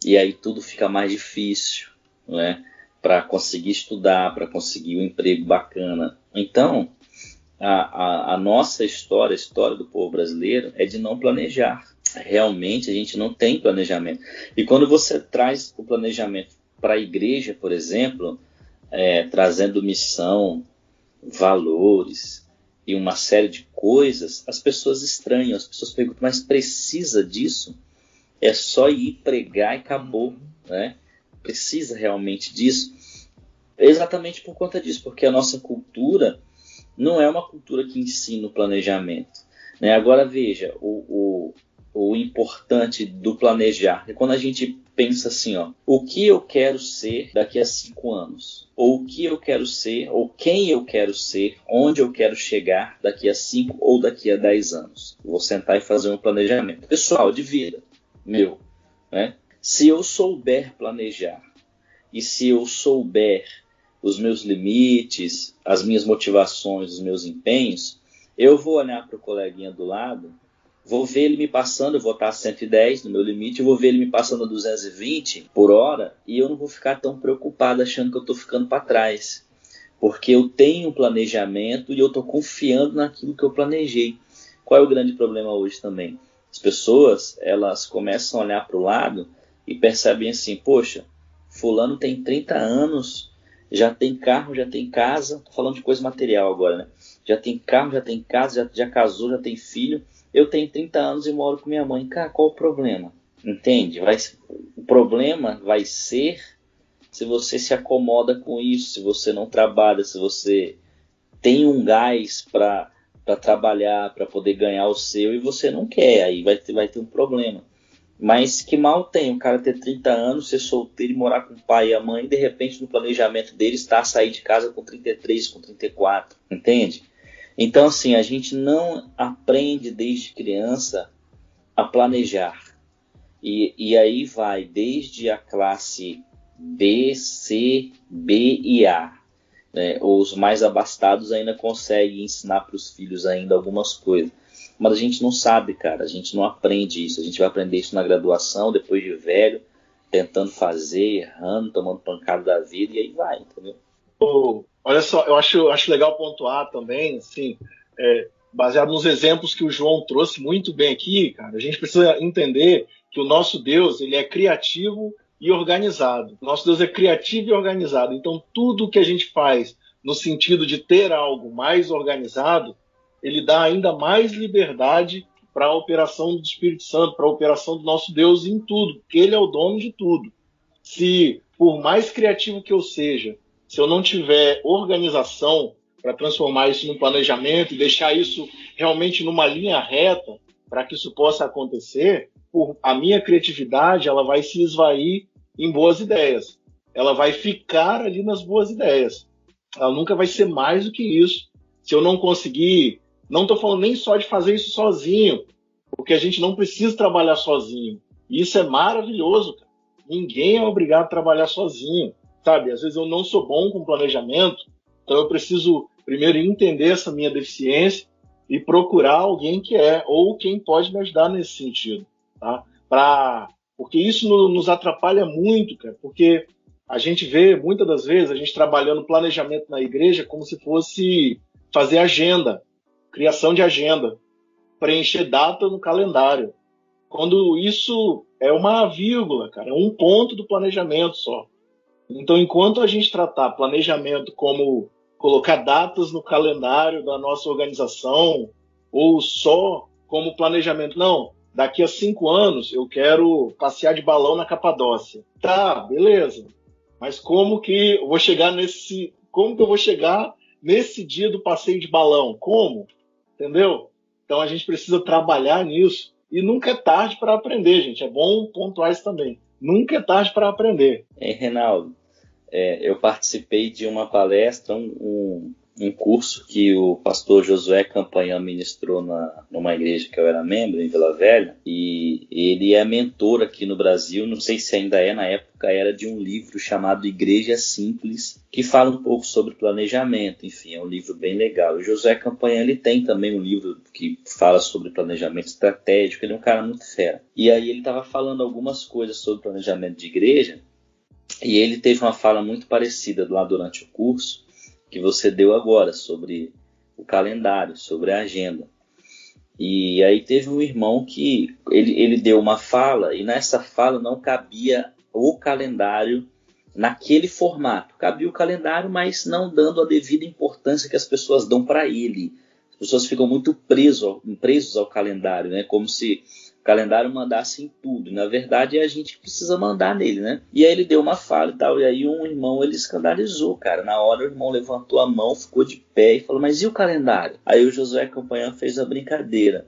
e aí tudo fica mais difícil, né? Para conseguir estudar, para conseguir um emprego bacana. Então, a nossa história, a história do povo brasileiro é de não planejar. Realmente a gente não tem planejamento. E quando você traz o planejamento para a igreja, por exemplo, trazendo missão, valores e uma série de coisas, as pessoas estranham, as pessoas perguntam, mas precisa disso? É só ir pregar e acabou, né? Precisa realmente disso? Exatamente por conta disso, porque a nossa cultura não é uma cultura que ensina o planejamento, né? Agora veja, o importante do planejar é quando a gente pensa assim, ó, o que eu quero ser daqui a 5 anos? Ou o que eu quero ser, ou quem eu quero ser, onde eu quero chegar daqui a 5 ou daqui a 10 anos. Eu vou sentar e fazer um planejamento pessoal de vida, meu, né? Se eu souber planejar e se eu souber os meus limites, as minhas motivações, os meus empenhos, eu vou olhar para o coleguinha do lado, vou ver ele me passando, eu vou estar a 110 no meu limite, eu vou ver ele me passando a 220 por hora e eu não vou ficar tão preocupado achando que eu estou ficando para trás. Porque eu tenho um planejamento e eu estou confiando naquilo que eu planejei. Qual é o grande problema hoje também? As pessoas, elas começam a olhar para o lado e percebem assim, poxa, fulano tem 30 anos, já tem carro, já tem casa, estou falando de coisa material agora, né? Já tem carro, já tem casa, já casou, já tem filho. Eu tenho 30 anos e moro com minha mãe. Cara, qual o problema? Entende? O problema vai ser se você se acomoda com isso, se você não trabalha, se você tem um gás para trabalhar, para poder ganhar o seu e você não quer, aí vai ter um problema. Mas que mal tem o cara ter 30 anos, ser solteiro e morar com o pai e a mãe e de repente no planejamento dele está a sair de casa com 33, com 34, entende? Então assim, a gente não aprende desde criança a planejar. E aí vai desde a classe B, C, B e A. Né? Os mais abastados ainda conseguem ensinar para os filhos ainda algumas coisas. Mas a gente não sabe, cara, a gente não aprende isso. A gente vai aprender isso na graduação, depois de velho, tentando fazer, errando, tomando pancada da vida, e aí vai, entendeu? Olha só, eu acho legal pontuar também, assim, baseado nos exemplos que o João trouxe muito bem aqui, cara, a gente precisa entender que o nosso Deus, ele é criativo e organizado. Nosso Deus é criativo e organizado. Então, tudo que a gente faz no sentido de ter algo mais organizado, ele dá ainda mais liberdade para a operação do Espírito Santo, para a operação do nosso Deus em tudo, porque ele é o dono de tudo. Se, por mais criativo que eu seja, se eu não tiver organização para transformar isso num planejamento e deixar isso realmente numa linha reta para que isso possa acontecer, a minha criatividade ela vai se esvair em boas ideias. Ela vai ficar ali nas boas ideias. Ela nunca vai ser mais do que isso. Se eu não conseguir... Não estou falando nem só de fazer isso sozinho, porque a gente não precisa trabalhar sozinho. E isso é maravilhoso, cara. Ninguém é obrigado a trabalhar sozinho, sabe? Às vezes eu não sou bom com planejamento, então eu preciso primeiro entender essa minha deficiência e procurar alguém que ou quem pode me ajudar nesse sentido, tá? Porque isso nos atrapalha muito, cara, porque a gente vê, muitas das vezes, a gente trabalhando planejamento na igreja como se fosse fazer agenda, criação de agenda, preencher data no calendário. Quando isso é uma vírgula, cara, é um ponto do planejamento só. Então, enquanto a gente tratar planejamento como colocar datas no calendário da nossa organização, ou só como planejamento, não, daqui a 5 anos eu quero passear de balão na Capadócia. Tá, beleza. Mas como que eu vou chegar nesse dia do passeio de balão? Como? Entendeu? Então a gente precisa trabalhar nisso. E nunca é tarde para aprender, gente. É bom pontuar isso também. Nunca é tarde para aprender. Reinaldo, eu participei de uma palestra, um curso que o pastor Josué Campanhã ministrou numa igreja que eu era membro, em Vila Velha, e ele é mentor aqui no Brasil, não sei se ainda é, na época era de um livro chamado Igreja Simples, que fala um pouco sobre planejamento, enfim, é um livro bem legal. O Josué Campanhã, ele tem também um livro que fala sobre planejamento estratégico, ele é um cara muito fera. E aí ele estava falando algumas coisas sobre planejamento de igreja, e ele teve uma fala muito parecida lá durante o curso, que você deu agora, sobre o calendário, sobre a agenda. E aí teve um irmão que ele deu uma fala, e nessa fala não cabia o calendário naquele formato. Cabia o calendário, mas não dando a devida importância que as pessoas dão para ele. As pessoas ficam muito presos ao calendário, né? Como se o calendário mandasse em tudo. Na verdade, é a gente que precisa mandar nele, né? E aí ele deu uma fala e tal, e aí um irmão, ele escandalizou, cara. Na hora o irmão levantou a mão, ficou de pé e falou, mas e o calendário? Aí o Josué Campanhã fez a brincadeira.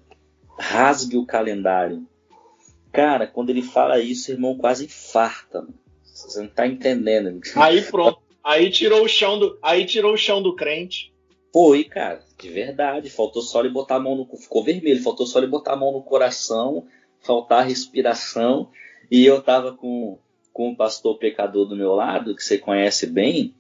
Rasgue o calendário Cara, quando ele fala isso, o irmão quase infarta, mano. Você não tá entendendo. Aí pronto. Aí tirou o chão do crente. Foi, cara, de verdade. Faltou só ele botar a mão no... Ficou vermelho. Faltou só ele botar a mão no coração, faltar a respiração. E eu tava com um pastor pecador do meu lado, que você conhece bem,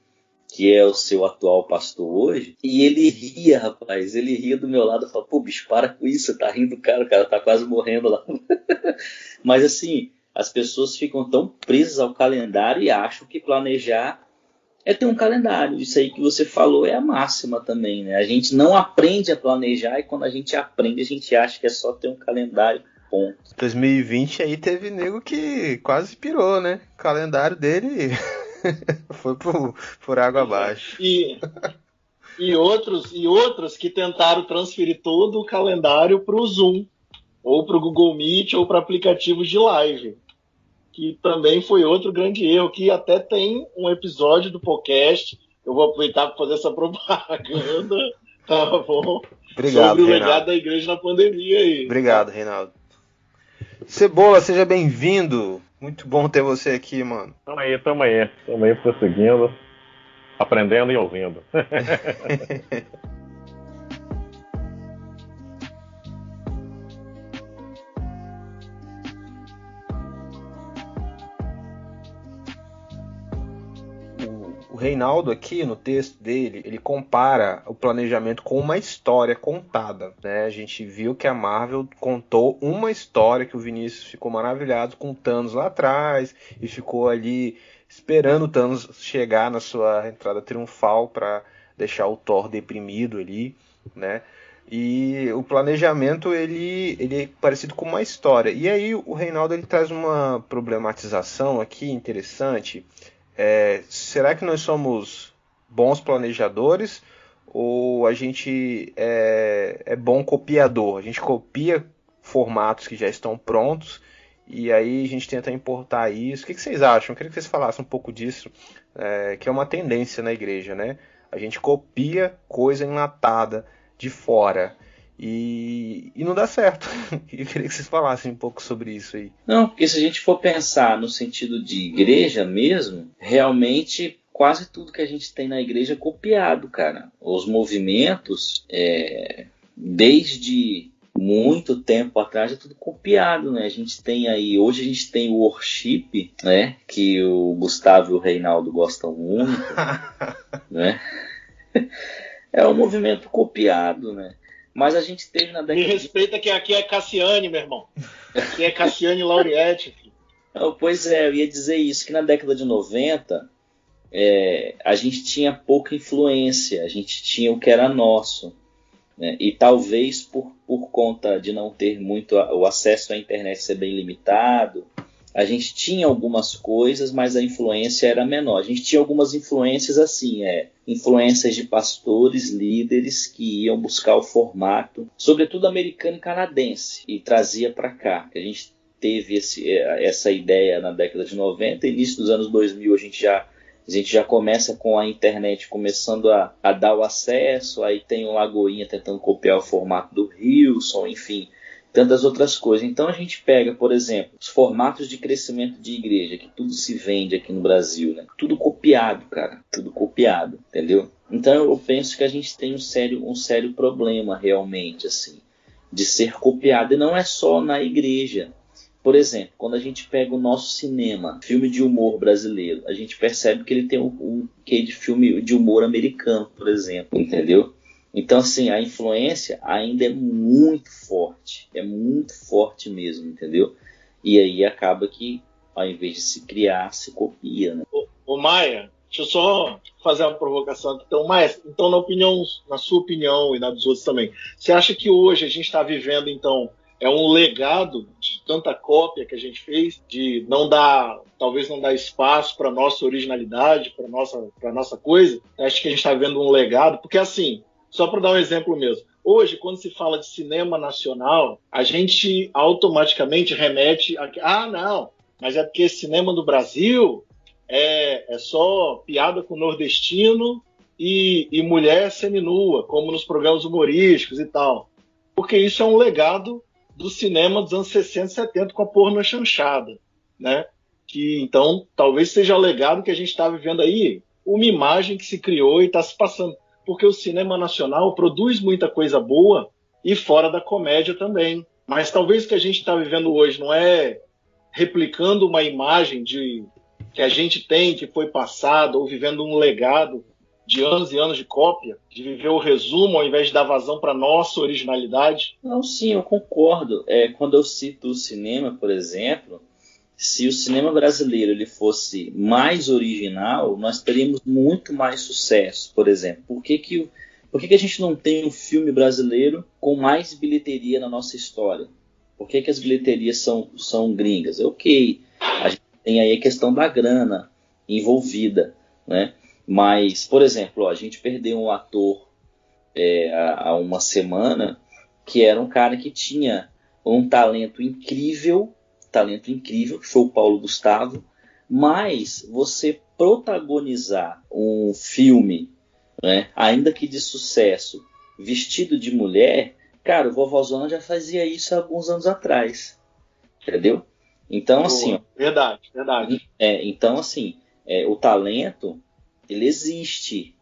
que é o seu atual pastor hoje. E ele ria, rapaz. Ele ria do meu lado. Eu falava, pô, bicho, para com isso. Você tá rindo do cara. O cara tá quase morrendo lá. Mas assim, as pessoas ficam tão presas ao calendário e acham que planejar é ter um calendário. Isso aí que você falou é a máxima também, né? A gente não aprende a planejar e quando a gente aprende, a gente acha que é só ter um calendário, ponto. 2020 aí teve nego que quase pirou, né? O calendário dele foi por água abaixo. E outros que tentaram transferir todo o calendário para o Zoom, ou para o Google Meet, ou para aplicativos de live. Que também foi outro grande erro, que até tem um episódio do podcast. Eu vou aproveitar para fazer essa propaganda, tá bom? Obrigado, sobre o Reinaldo. legado da igreja na pandemia aí. Obrigado, Reinaldo. Cebola, seja bem-vindo. Muito bom ter você aqui, mano. Tamo aí prosseguindo, aprendendo e ouvindo. O Reinaldo aqui, no texto dele, ele compara o planejamento com uma história contada, né? A gente viu que a Marvel contou uma história, que o Vinícius ficou maravilhado com o Thanos lá atrás e ficou ali esperando o Thanos chegar na sua entrada triunfal para deixar o Thor deprimido ali, né? E o planejamento ele é parecido com uma história. E aí o Reinaldo ele traz uma problematização aqui interessante. Será que nós somos bons planejadores ou a gente é bom copiador? A gente copia formatos que já estão prontos e aí a gente tenta importar isso. O que vocês acham? Eu queria que vocês falassem um pouco disso, que é uma tendência na igreja, né? A gente copia coisa enlatada de fora e não dá certo. Eu queria que vocês falassem um pouco sobre isso aí. Não, porque se a gente for pensar no sentido de igreja mesmo, realmente quase tudo que a gente tem na igreja é copiado, cara. Os movimentos, desde muito tempo atrás, é tudo copiado, né? A gente tem aí, hoje a gente tem o worship, né? Que o Gustavo e o Reinaldo gostam muito, né? É um movimento copiado, né? Mas a gente teve na década... Me respeita que aqui é Cassiane, meu irmão. Aqui é Cassiane Laureate. Não, pois é, eu ia dizer isso, que na década de 90 a gente tinha pouca influência, a gente tinha o que era nosso, né? E talvez por conta de não ter muito o acesso à internet ser bem limitado, a gente tinha algumas coisas, mas a influência era menor. A gente tinha algumas influências assim, influências de pastores, líderes que iam buscar o formato, sobretudo americano e canadense, e trazia para cá. A gente teve essa ideia na década de 90, início dos anos 2000 a gente já começa com a internet começando a dar o acesso, aí tem o Lagoinha tentando copiar o formato do Hilson, enfim, tantas outras coisas. Então a gente pega, por exemplo, os formatos de crescimento de igreja, que tudo se vende aqui no Brasil, né? Tudo copiado, cara, tudo copiado, entendeu? Então eu penso que a gente tem um sério problema realmente, assim, de ser copiado, e não é só na igreja. Por exemplo, quando a gente pega o nosso cinema, filme de humor brasileiro, a gente percebe que ele tem um quê de filme de humor americano, por exemplo, entendeu? Então, assim, a influência ainda é muito forte mesmo, entendeu? E aí acaba que, ao invés de se criar, se copia, né? Ô Maia, deixa eu só fazer uma provocação aqui. Então, Maia, na sua opinião e na dos outros também, você acha que hoje a gente está vivendo, então, um legado de tanta cópia que a gente fez, de talvez não dar espaço para nossa originalidade, para nossa coisa? Acho que a gente está vendo um legado, porque assim, só para dar um exemplo mesmo, hoje, quando se fala de cinema nacional, a gente automaticamente remete a não, mas é porque cinema do Brasil é só piada com nordestino e mulher seminua, como nos programas humorísticos e tal. Porque isso é um legado do cinema dos anos 60 e 70 com a porno chanchada, né? Que então talvez seja o legado que a gente está vivendo aí, uma imagem que se criou e está se passando, porque o cinema nacional produz muita coisa boa e fora da comédia também, mas talvez o que a gente está vivendo hoje não é replicando uma imagem que a gente tem, que foi passada, ou vivendo um legado de anos e anos de cópia, de viver o resumo ao invés de dar vazão para nossa originalidade. Não, sim, eu concordo. Quando eu cito o cinema, por exemplo, se o cinema brasileiro ele fosse mais original, nós teríamos muito mais sucesso, por exemplo. Por que a gente não tem um filme brasileiro com mais bilheteria na nossa história? Por que as bilheterias são gringas? Ok, a gente tem aí a questão da grana envolvida, né? Mas, por exemplo, a gente perdeu um ator há uma semana que era um cara que tinha um talento incrível, que foi o Paulo Gustavo, mas você protagonizar um filme, né, ainda que de sucesso, vestido de mulher, cara, o Vovózona já fazia isso há alguns anos atrás, entendeu? Então, assim... Verdade. Então, assim, o talento, ele existe.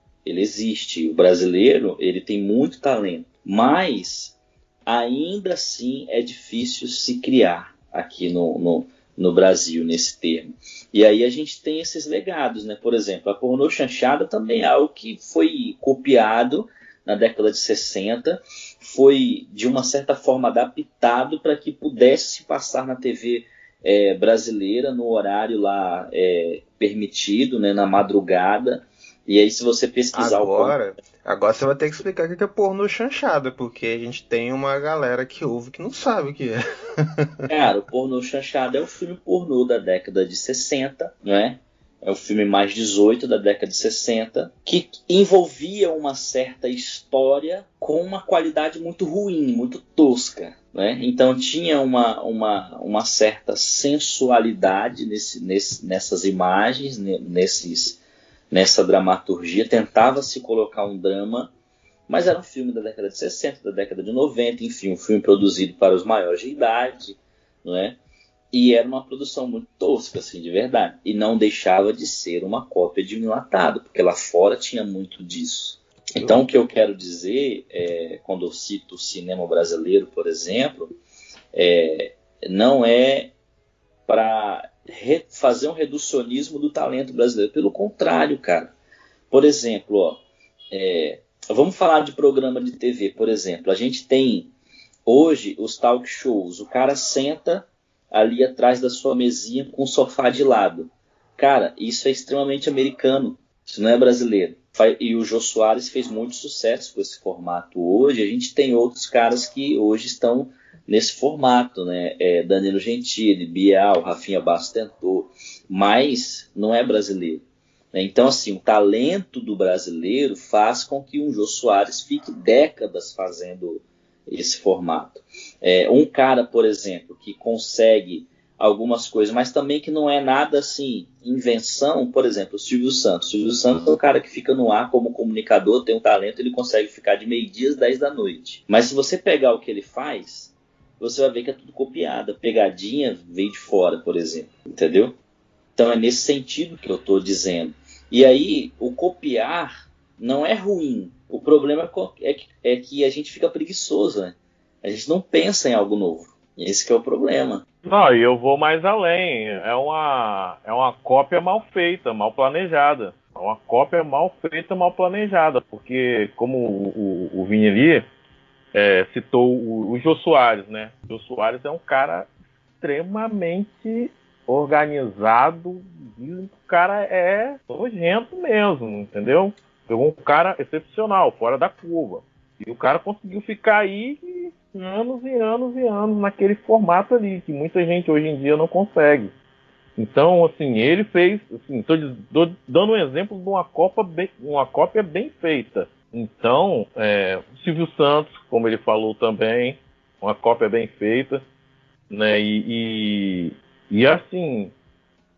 O brasileiro, ele tem muito talento, mas ainda assim é difícil se criar aqui no Brasil, nesse termo. E aí a gente tem esses legados, né? Por exemplo, a pornô chanchada também é algo que foi copiado na década de 60, foi de uma certa forma adaptado para que pudesse se passar na TV brasileira no horário lá permitido, né, na madrugada. E aí, se você pesquisar Agora você vai ter que explicar o que é pornô chanchada, porque a gente tem uma galera que ouve que não sabe o que é. Cara, o pornô chanchada é o filme pornô da década de 60, né? É o filme mais 18 da década de 60, que envolvia uma certa história com uma qualidade muito ruim, muito tosca, né? Então tinha uma certa sensualidade nessas imagens, nessa dramaturgia. Tentava se colocar um drama, mas era um filme da década de 60, da década de 90, enfim, um filme produzido para os maiores de idade, não é? E era uma produção muito tosca, assim, de verdade. E não deixava de ser uma cópia de um enlatado, porque lá fora tinha muito disso. Então, o que eu quero dizer, quando eu cito o cinema brasileiro, por exemplo, não é para fazer um reducionismo do talento brasileiro. Pelo contrário, cara. Por exemplo, vamos falar de programa de TV, por exemplo. A gente tem hoje os talk shows. O cara senta ali atrás da sua mesinha com o sofá de lado. Cara, isso é extremamente americano. Isso não é brasileiro. E o Jô Soares fez muito sucesso com esse formato hoje. A gente tem outros caras que hoje estão nesse formato, né? Danilo Gentili, Bial, Rafinha Bastos tentou, mas não é brasileiro. Então, assim, o talento do brasileiro faz com que um Jô Soares fique décadas fazendo esse formato. Um cara, por exemplo, que consegue algumas coisas, mas também que não é nada assim, invenção, por exemplo, o Silvio Santos. O Silvio Santos é um cara que fica no ar como comunicador, tem um talento, ele consegue ficar de meio-dia às 10 da noite. Mas se você pegar o que ele faz, você vai ver que é tudo copiado. A pegadinha veio de fora, por exemplo, entendeu? Então é nesse sentido que eu estou dizendo. E aí, o copiar não é ruim. O problema é que a gente fica preguiçoso, né? A gente não pensa em algo novo. Esse que é o problema. Não, e eu vou mais além. É uma cópia mal feita, mal planejada. É uma cópia mal feita, mal planejada. Porque, como o Vini ali citou o Jô Soares, né? O Jô Soares é um cara extremamente organizado. Dizem que o cara é nojento mesmo, entendeu? Pegou um cara excepcional, fora da curva. E o cara conseguiu ficar aí anos e anos e anos naquele formato ali, que muita gente hoje em dia não consegue. Então, assim, ele fez... Assim, tô dando um exemplo de uma cópia bem feita. Então, o Silvio Santos, como ele falou também, uma cópia bem feita, né? E assim...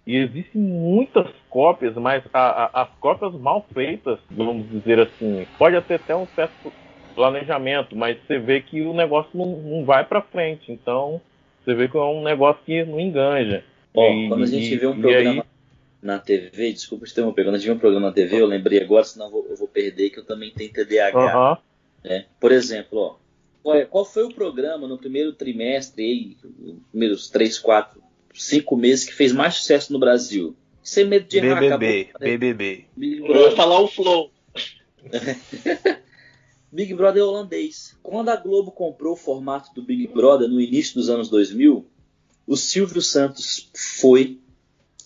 E existem muitas cópias, mas as cópias mal feitas, vamos dizer assim, pode até ter um certo planejamento, mas você vê que o negócio não vai para frente. Então, você vê que é um negócio que não enganja. Quando a gente vê um programa na TV, desculpa te interromper, quando a gente vê um programa na TV, eu lembrei agora, senão eu vou perder, que eu também tenho TDAH. Né? Por exemplo, qual foi o programa no primeiro trimestre, aí, primeiros 3, 4, 5 meses que fez mais sucesso no Brasil? Sem medo de errar. BBB. Eu ia falar o Flow. Big Brother holandês. Quando a Globo comprou o formato do Big Brother no início dos anos 2000, o Silvio Santos foi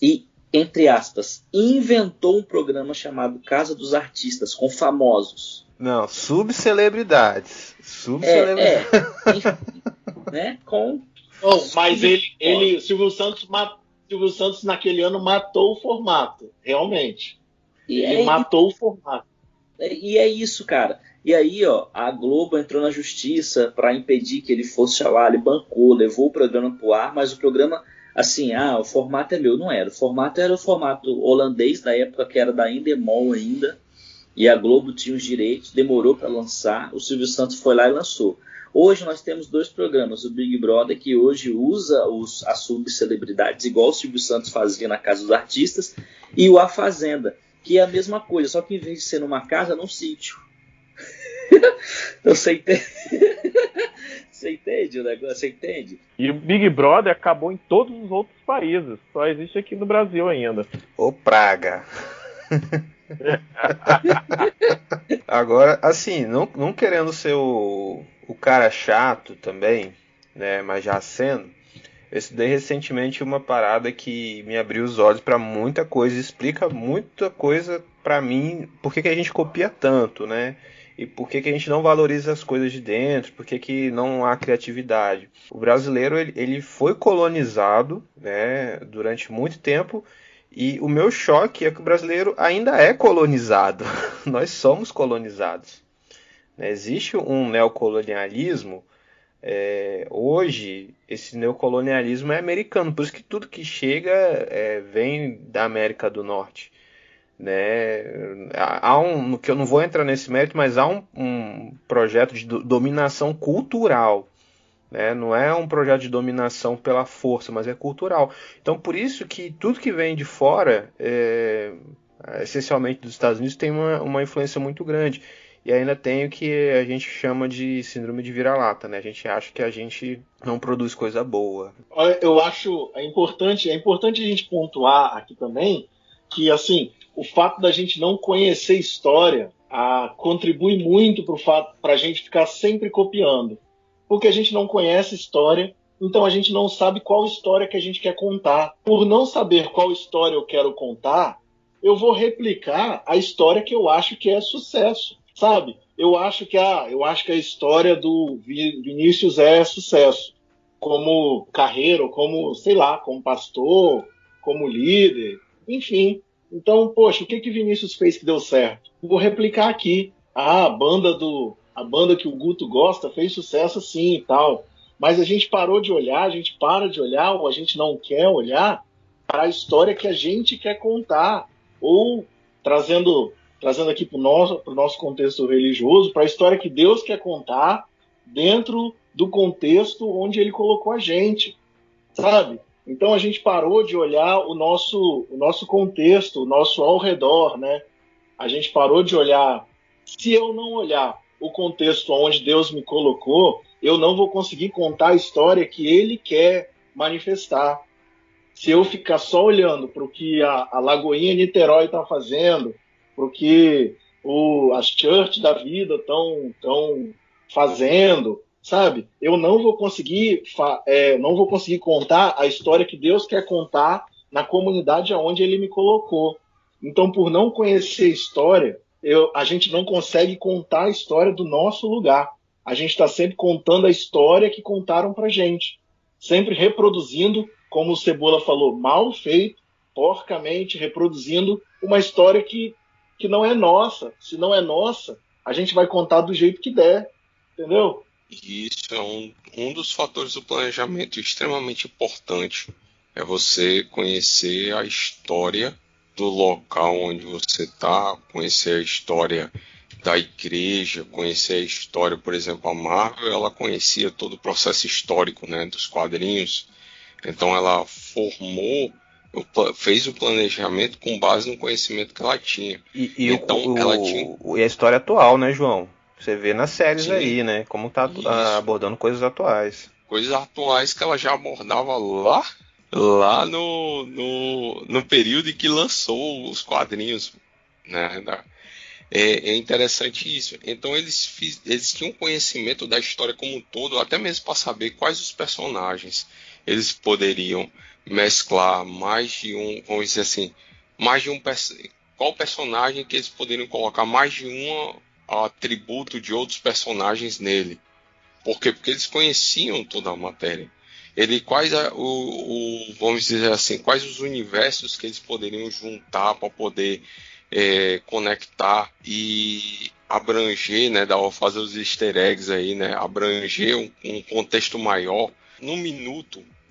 e, entre aspas, inventou um programa chamado Casa dos Artistas, com famosos. Não, subcelebridades. Né? Com... mas Silvio Santos naquele ano matou o formato, realmente. Ele matou o formato. E é isso, cara. E aí, a Globo entrou na justiça para impedir que ele fosse lá, ele bancou, levou o programa pro ar, mas o programa, assim, o formato é meu. Não era. O formato era o formato holandês, da época que era da Endemol ainda, e a Globo tinha os direitos, demorou para lançar, o Silvio Santos foi lá e lançou. Hoje nós temos 2 programas, o Big Brother, que hoje usa as subcelebridades, igual o Silvio Santos fazia na Casa dos Artistas, e o A Fazenda, que é a mesma coisa, só que em vez de ser numa casa, num sítio. Você entende? Você entende o negócio? Você entende? E o Big Brother acabou em todos os outros países, só existe aqui no Brasil ainda. Ô praga! Agora, assim, não querendo ser o cara chato também, né, mas já sendo, eu estudei recentemente uma parada que me abriu os olhos para muita coisa, explica muita coisa para mim, por que a gente copia tanto, né? E por que a gente não valoriza as coisas de dentro, por que não há criatividade. O brasileiro ele foi colonizado, né, durante muito tempo, e o meu choque é que o brasileiro ainda é colonizado. Nós somos colonizados. Existe um neocolonialismo. Hoje, esse neocolonialismo é americano, por isso que tudo que chega vem da América do Norte. Né? Que eu não vou entrar nesse mérito, mas há um projeto de dominação cultural. Né? Não é um projeto de dominação pela força, mas é cultural. Então, por isso que tudo que vem de fora, essencialmente dos Estados Unidos, tem uma influência muito grande. E ainda tem o que a gente chama de síndrome de vira-lata, né? A gente acha que a gente não produz coisa boa. Eu acho importante a gente pontuar aqui também que, assim, o fato da gente não conhecer história contribui muito para a gente ficar sempre copiando. Porque a gente não conhece história, então a gente não sabe qual história que a gente quer contar. Por não saber qual história eu quero contar, eu vou replicar a história que eu acho que é sucesso. Sabe? Eu acho que a história do Vinícius é sucesso. Como carreira, ou como, sei lá, como pastor, como líder, enfim. Então, poxa, o que Vinícius fez que deu certo? Vou replicar aqui. A banda que o Guto gosta fez sucesso sim e tal. Mas a gente para de olhar, ou a gente não quer olhar para a história que a gente quer contar. Ou trazendo aqui para o nosso contexto religioso, para a história que Deus quer contar dentro do contexto onde Ele colocou a gente, sabe? Então a gente parou de olhar o nosso contexto, o nosso ao redor, né? A gente parou de olhar. Se eu não olhar o contexto onde Deus me colocou, eu não vou conseguir contar a história que Ele quer manifestar. Se eu ficar só olhando para o que a Lagoinha Niterói está fazendo, para o que as church da vida estão fazendo, sabe? Eu não vou conseguir contar a história que Deus quer contar na comunidade aonde Ele me colocou. Então, por não conhecer história, a gente não consegue contar a história do nosso lugar. A gente está sempre contando a história que contaram para gente, sempre reproduzindo, como o Cebola falou, mal feito, porcamente, reproduzindo uma história que não é nossa. Se não é nossa, a gente vai contar do jeito que der, entendeu? Isso é um dos fatores do planejamento extremamente importante. É você conhecer a história do local onde você está, conhecer a história da igreja, conhecer a história. Por exemplo, a Marvel, ela conhecia todo o processo histórico, né, dos quadrinhos. Então ela fez o planejamento com base no conhecimento que ela tinha. E a história atual, né, João? Você vê nas séries. Sim. Aí, né? Como tá abordando coisas atuais. Coisas atuais que ela já abordava lá no período em que lançou os quadrinhos, né? É interessante isso. Então eles tinham conhecimento da história como um todo, até mesmo para saber quais os personagens eles poderiam mesclar, mais de um, vamos dizer assim, qual personagem que eles poderiam colocar mais de um atributo de outros personagens nele. Por quê? Porque eles conheciam toda a matéria. Vamos dizer assim, quais os universos que eles poderiam juntar para poder conectar e abranger, né, fazer os easter eggs aí, né, abranger um contexto maior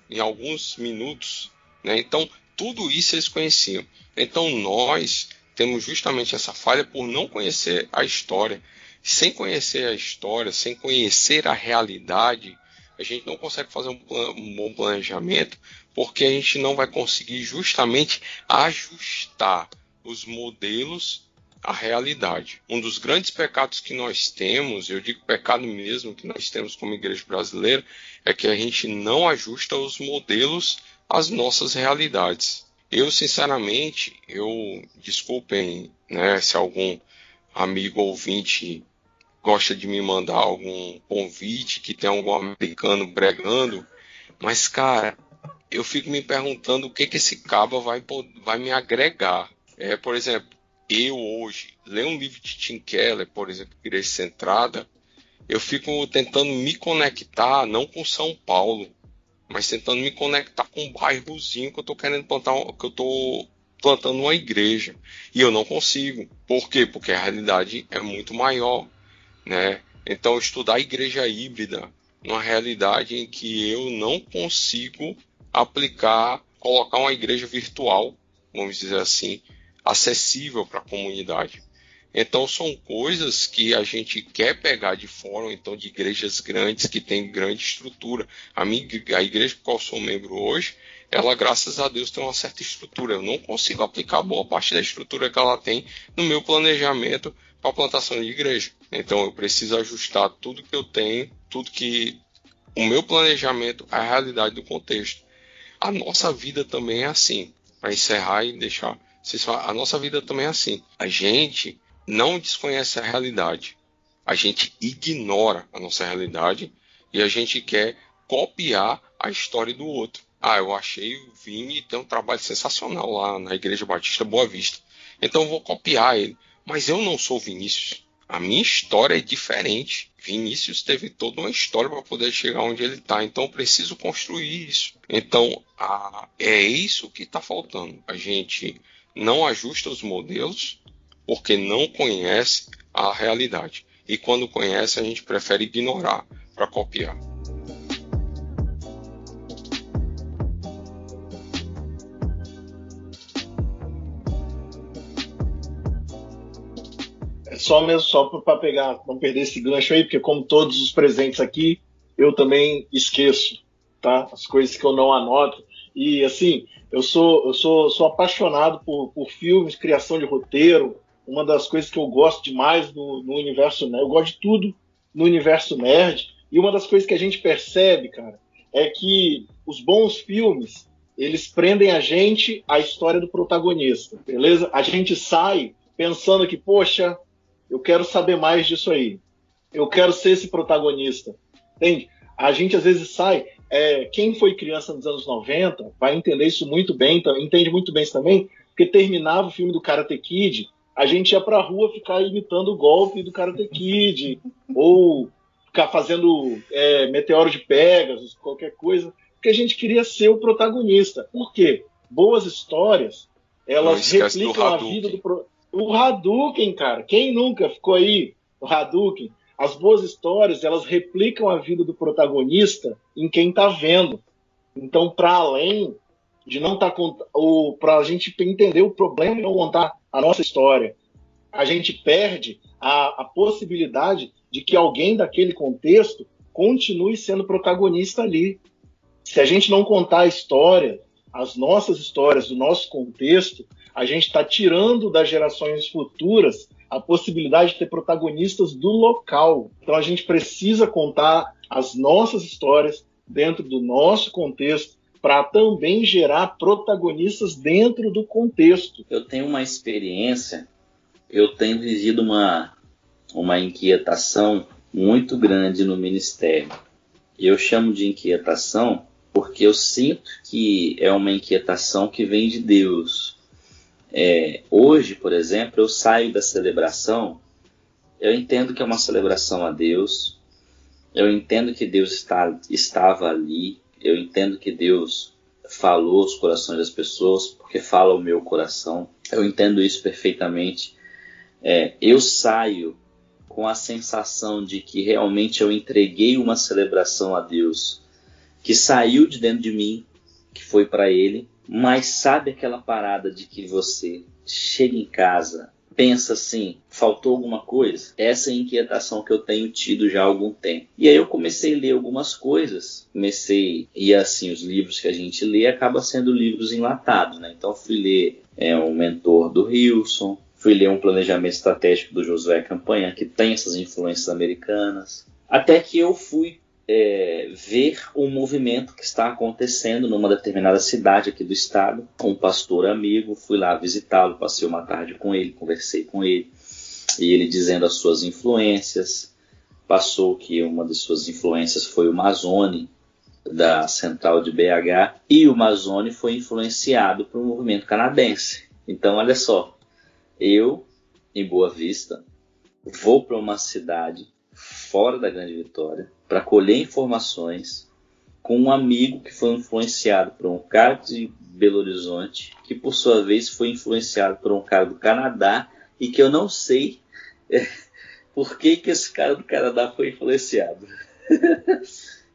em alguns minutos, né? Então tudo isso eles conheciam. Então nós temos justamente essa falha por não conhecer a história. Sem conhecer a história, sem conhecer a realidade, a gente não consegue fazer um bom planejamento, porque a gente não vai conseguir justamente ajustar os modelos à realidade. Um dos grandes pecados que nós temos, eu digo pecado mesmo, que nós temos como igreja brasileira, é que a gente não ajusta os modelos às nossas realidades. Eu, sinceramente, desculpem, né, se algum amigo ouvinte gosta de me mandar algum convite, que tem algum americano bregando, mas, cara, eu fico me perguntando o que esse caba vai me agregar. Por exemplo, eu hoje, ler um livro de Tim Keller, por exemplo, Igreja Centrada, eu fico tentando me conectar, não com São Paulo, mas tentando me conectar com um bairrozinho que eu estou querendo que eu estou plantando uma igreja. E eu não consigo. Por quê? Porque a realidade é muito maior, né? Então, estudar a igreja híbrida, numa realidade em que eu não consigo colocar uma igreja virtual, vamos dizer assim, acessível para a comunidade. Então, são coisas que a gente quer pegar de fora, ou então de igrejas grandes que têm grande estrutura. A igreja que eu sou membro hoje, ela, graças a Deus, tem uma certa estrutura. Eu não consigo aplicar boa parte da estrutura que ela tem no meu planejamento para a plantação de igreja. Então, eu preciso ajustar tudo que eu tenho, o meu planejamento à realidade do contexto. A nossa vida também é assim. Para encerrar e deixar vocês falar, a nossa vida também é assim. A gente não desconhece a realidade. A gente ignora a nossa realidade e a gente quer copiar a história do outro. Eu achei o Vini tem um trabalho sensacional lá na Igreja Batista Boa Vista. Então eu vou copiar ele. Mas eu não sou Vinícius. A minha história é diferente. Vinícius teve toda uma história para poder chegar onde ele está. Então eu preciso construir isso. Então é isso que está faltando. A gente não ajusta os modelos porque não conhece a realidade. E quando conhece, a gente prefere ignorar para copiar. Só para pegar, não perder esse gancho aí, porque como todos os presentes aqui, eu também esqueço, tá? As coisas que eu não anoto. E assim, eu sou apaixonado por filmes, criação de roteiro. Uma das coisas que eu gosto demais no universo nerd, eu gosto de tudo no universo nerd. E uma das coisas que a gente percebe, cara, é que os bons filmes, eles prendem a gente à história do protagonista, beleza? A gente sai pensando que, poxa, eu quero saber mais disso aí. Eu quero ser esse protagonista. Entende? A gente às vezes sai... quem foi criança nos anos 90 vai entender isso muito bem, entende muito bem isso também, porque terminava o filme do Karate Kid, a gente ia pra rua ficar imitando o golpe do Karate Kid, ou ficar fazendo Meteoro de Pegasus, qualquer coisa, porque a gente queria ser o protagonista. Por quê? Boas histórias, elas replicam a vida do... O Hadouken, cara. Quem nunca ficou aí no Hadouken? As boas histórias, elas replicam a vida do protagonista em quem está vendo. Então, para além de não estar para a gente entender o problema de não contar a nossa história, a gente perde a possibilidade de que alguém daquele contexto continue sendo protagonista ali. Se a gente não contar a história, as nossas histórias do nosso contexto, a gente está tirando das gerações futuras a possibilidade de ter protagonistas do local. Então a gente precisa contar as nossas histórias dentro do nosso contexto para também gerar protagonistas dentro do contexto. Eu tenho uma experiência, eu tenho vivido uma inquietação muito grande no ministério. Eu chamo de inquietação porque eu sinto que é uma inquietação que vem de Deus. Hoje, por exemplo, eu saio da celebração, eu entendo que é uma celebração a Deus, eu entendo que Deus estava ali, eu entendo que Deus falou aos corações das pessoas, porque fala o meu coração, eu entendo isso perfeitamente. Eu saio com a sensação de que realmente eu entreguei uma celebração a Deus, que saiu de dentro de mim, que foi para Ele, mas sabe aquela parada de que você chega em casa, pensa assim, faltou alguma coisa? Essa é a inquietação que eu tenho tido já há algum tempo. E aí eu comecei a ler algumas coisas, e assim, os livros que a gente lê acabam sendo livros enlatados, né? Então fui ler um mentor do Hilson, fui ler um planejamento estratégico do Josué Campanha, que tem essas influências americanas, até que eu fui ver um movimento que está acontecendo numa determinada cidade aqui do estado. Um pastor amigo, fui lá visitá-lo, passei uma tarde com ele, conversei com ele, e ele dizendo as suas influências. Passou que uma das suas influências foi o Mazzoni, da central de BH, e o Mazzoni foi influenciado por um movimento canadense. Então, olha só, eu, em Boa Vista, vou para uma cidade fora da Grande Vitória para colher informações com um amigo que foi influenciado por um cara de Belo Horizonte, que por sua vez foi influenciado por um cara do Canadá, e que eu não sei por que esse cara do Canadá foi influenciado.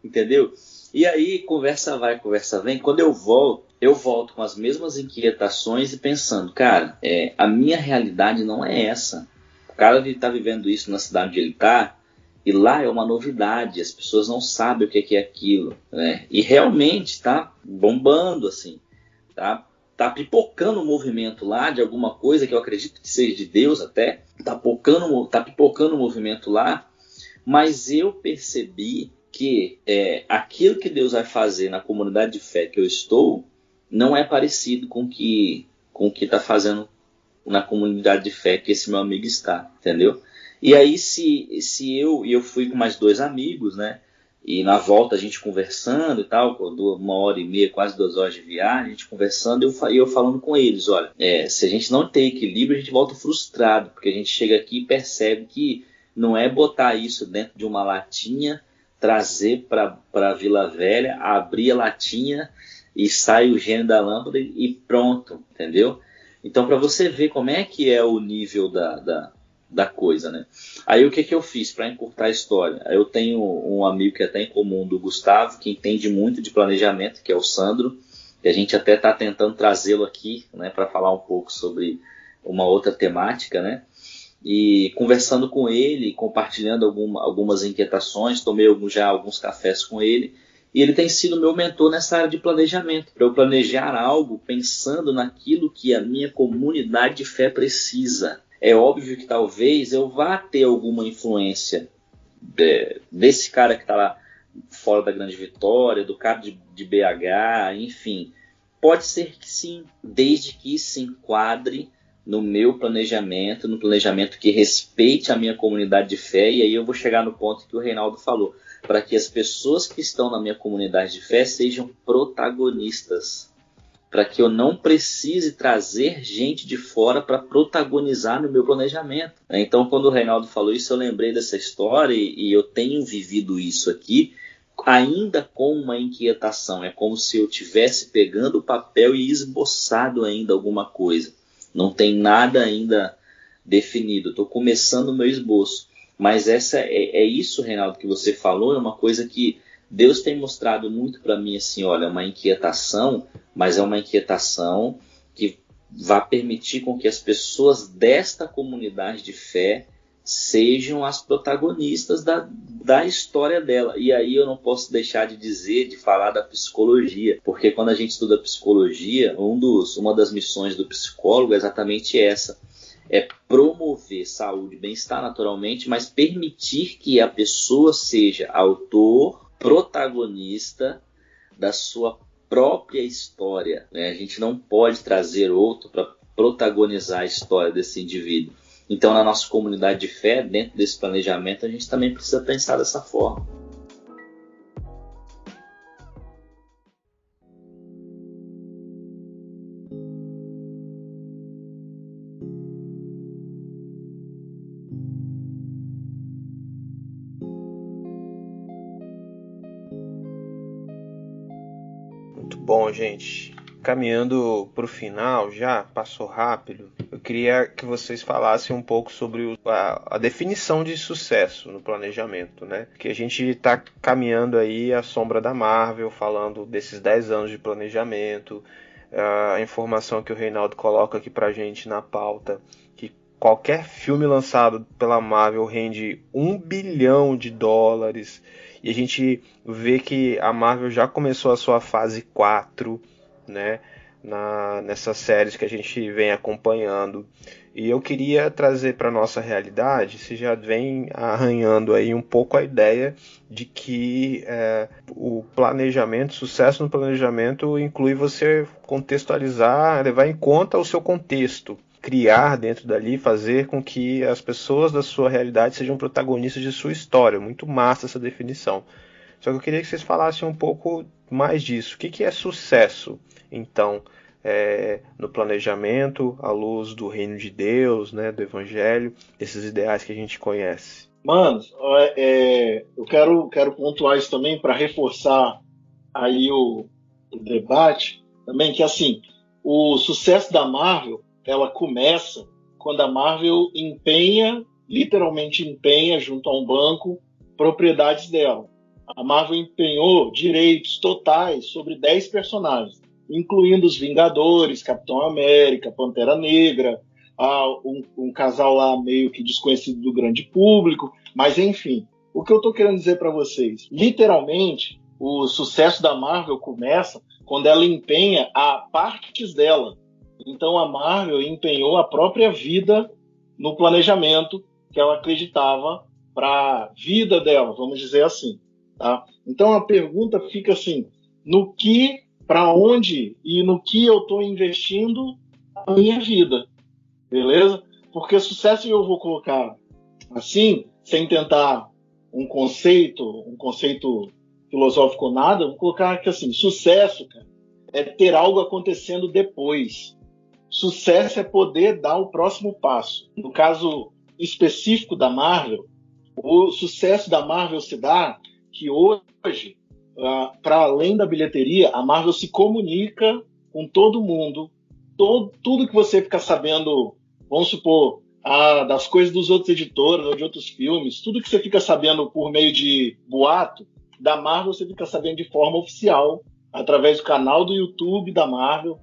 Entendeu? E aí, conversa vai, conversa vem. Quando eu volto com as mesmas inquietações e pensando, cara, a minha realidade não é essa. O cara está vivendo isso na cidade onde ele está, e lá é uma novidade, as pessoas não sabem o que é aquilo, né? E realmente está bombando, assim, tá pipocando um movimento lá de alguma coisa que eu acredito que seja de Deus até, tá pipocando um movimento lá, mas eu percebi que aquilo que Deus vai fazer na comunidade de fé que eu estou não é parecido com o que está fazendo na comunidade de fé que esse meu amigo está, entendeu? E aí se eu fui com mais 2 amigos, né? E na volta a gente conversando e tal, 1h30, quase 2 horas de viagem, a gente conversando, e eu falando com eles, olha, se a gente não tem equilíbrio, a gente volta frustrado, porque a gente chega aqui e percebe que não é botar isso dentro de uma latinha, trazer para Vila Velha, abrir a latinha e sai o gênio da lâmpada e pronto, entendeu? Então, para você ver como é que é o nível da coisa, né? Aí o que eu fiz para encurtar a história? Eu tenho um amigo que é até em comum do Gustavo, que entende muito de planejamento, que é o Sandro, e a gente até está tentando trazê-lo aqui, né, para falar um pouco sobre uma outra temática, né? E conversando com ele, compartilhando algumas inquietações, tomei já alguns cafés com ele, e ele tem sido meu mentor nessa área de planejamento, para eu planejar algo pensando naquilo que a minha comunidade de fé precisa. É óbvio que talvez eu vá ter alguma influência desse cara que está lá fora da Grande Vitória, do cara de BH, enfim. Pode ser que sim, desde que se enquadre no meu planejamento, no planejamento que respeite a minha comunidade de fé, e aí eu vou chegar no ponto que o Reinaldo falou, para que as pessoas que estão na minha comunidade de fé sejam protagonistas, para que eu não precise trazer gente de fora para protagonizar no meu planejamento. Então, quando o Reinaldo falou isso, eu lembrei dessa história e eu tenho vivido isso aqui, ainda com uma inquietação. É como se eu estivesse pegando o papel e esboçado ainda alguma coisa. Não tem nada ainda definido. Estou começando o meu esboço. Mas é isso, Reinaldo, que você falou, é uma coisa que Deus tem mostrado muito para mim, assim, olha, uma inquietação, mas é uma inquietação que vá permitir com que as pessoas desta comunidade de fé sejam as protagonistas da história dela. E aí eu não posso deixar de falar da psicologia, porque quando a gente estuda psicologia, uma das missões do psicólogo é exatamente essa, é promover saúde e bem-estar naturalmente, mas permitir que a pessoa seja autor, protagonista da sua própria história, né? A gente não pode trazer outro para protagonizar a história desse indivíduo. Então, na nossa comunidade de fé, dentro desse planejamento, a gente também precisa pensar dessa forma. Muito bom, gente. Caminhando para o final, já passou rápido. Eu queria que vocês falassem um pouco sobre a definição de sucesso no planejamento, né? Porque a gente está caminhando aí à sombra da Marvel, falando desses 10 anos de planejamento, a informação que o Reinaldo coloca aqui pra gente na pauta, que qualquer filme lançado pela Marvel rende $1 bilhão, e a gente vê que a Marvel já começou a sua fase 4, né, nessas séries que a gente vem acompanhando. E eu queria trazer para nossa realidade, se já vem arranhando aí um pouco a ideia de que o planejamento, sucesso no planejamento inclui você contextualizar, levar em conta o seu contexto, criar dentro dali, fazer com que as pessoas da sua realidade sejam protagonistas de sua história. Muito massa essa definição. Só que eu queria que vocês falassem um pouco mais disso. O que é sucesso, então, no planejamento, à luz do reino de Deus, né, do Evangelho, esses ideais que a gente conhece? Mano, eu quero pontuar isso também para reforçar aí o debate também, que assim, o sucesso da Marvel, ela começa quando a Marvel literalmente empenha junto a um banco, propriedades dela. A Marvel empenhou direitos totais sobre 10 personagens, incluindo os Vingadores, Capitão América, Pantera Negra, um casal lá meio que desconhecido do grande público, mas enfim, o que eu estou querendo dizer para vocês, literalmente, o sucesso da Marvel começa quando ela empenha a partes dela. Então a Marvel empenhou a própria vida no planejamento que ela acreditava para a vida dela, vamos dizer assim. Tá? Então a pergunta fica assim, para onde e no que eu estou investindo a minha vida, beleza? Porque sucesso eu vou colocar assim, sem tentar um conceito filosófico nada, vou colocar que assim, sucesso, cara, é ter algo acontecendo depois. Sucesso é poder dar o próximo passo. No caso específico da Marvel, o sucesso da Marvel se dá que hoje, para além da bilheteria, a Marvel se comunica com todo mundo. Tudo que você fica sabendo, vamos supor, das coisas dos outros editores ou de outros filmes, tudo que você fica sabendo por meio de boato, da Marvel você fica sabendo de forma oficial, através do canal do YouTube da Marvel.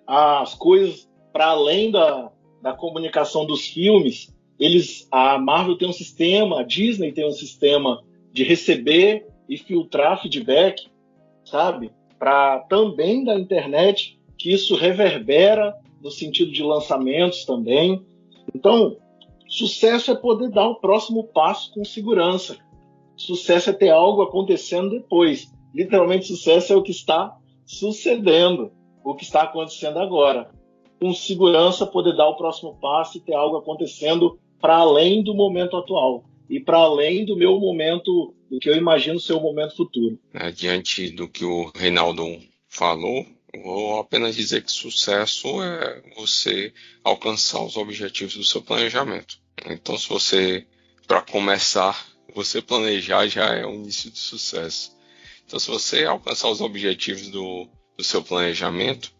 As coisas, para além da comunicação dos filmes, a Marvel tem um sistema, a Disney tem um sistema de receber e filtrar feedback, sabe? Também da internet, que isso reverbera no sentido de lançamentos também. Então, sucesso é poder dar o próximo passo com segurança. Sucesso é ter algo acontecendo depois. Literalmente, sucesso é o que está sucedendo, o que está acontecendo agora. Com segurança, poder dar o próximo passo e ter algo acontecendo para além do momento atual e para além do meu momento, do que eu imagino ser o momento futuro. Diante do que o Reinaldo falou, vou apenas dizer que sucesso é você alcançar os objetivos do seu planejamento. Então, se você, para começar, você planejar já é o início do sucesso. Então, se você alcançar os objetivos do seu planejamento,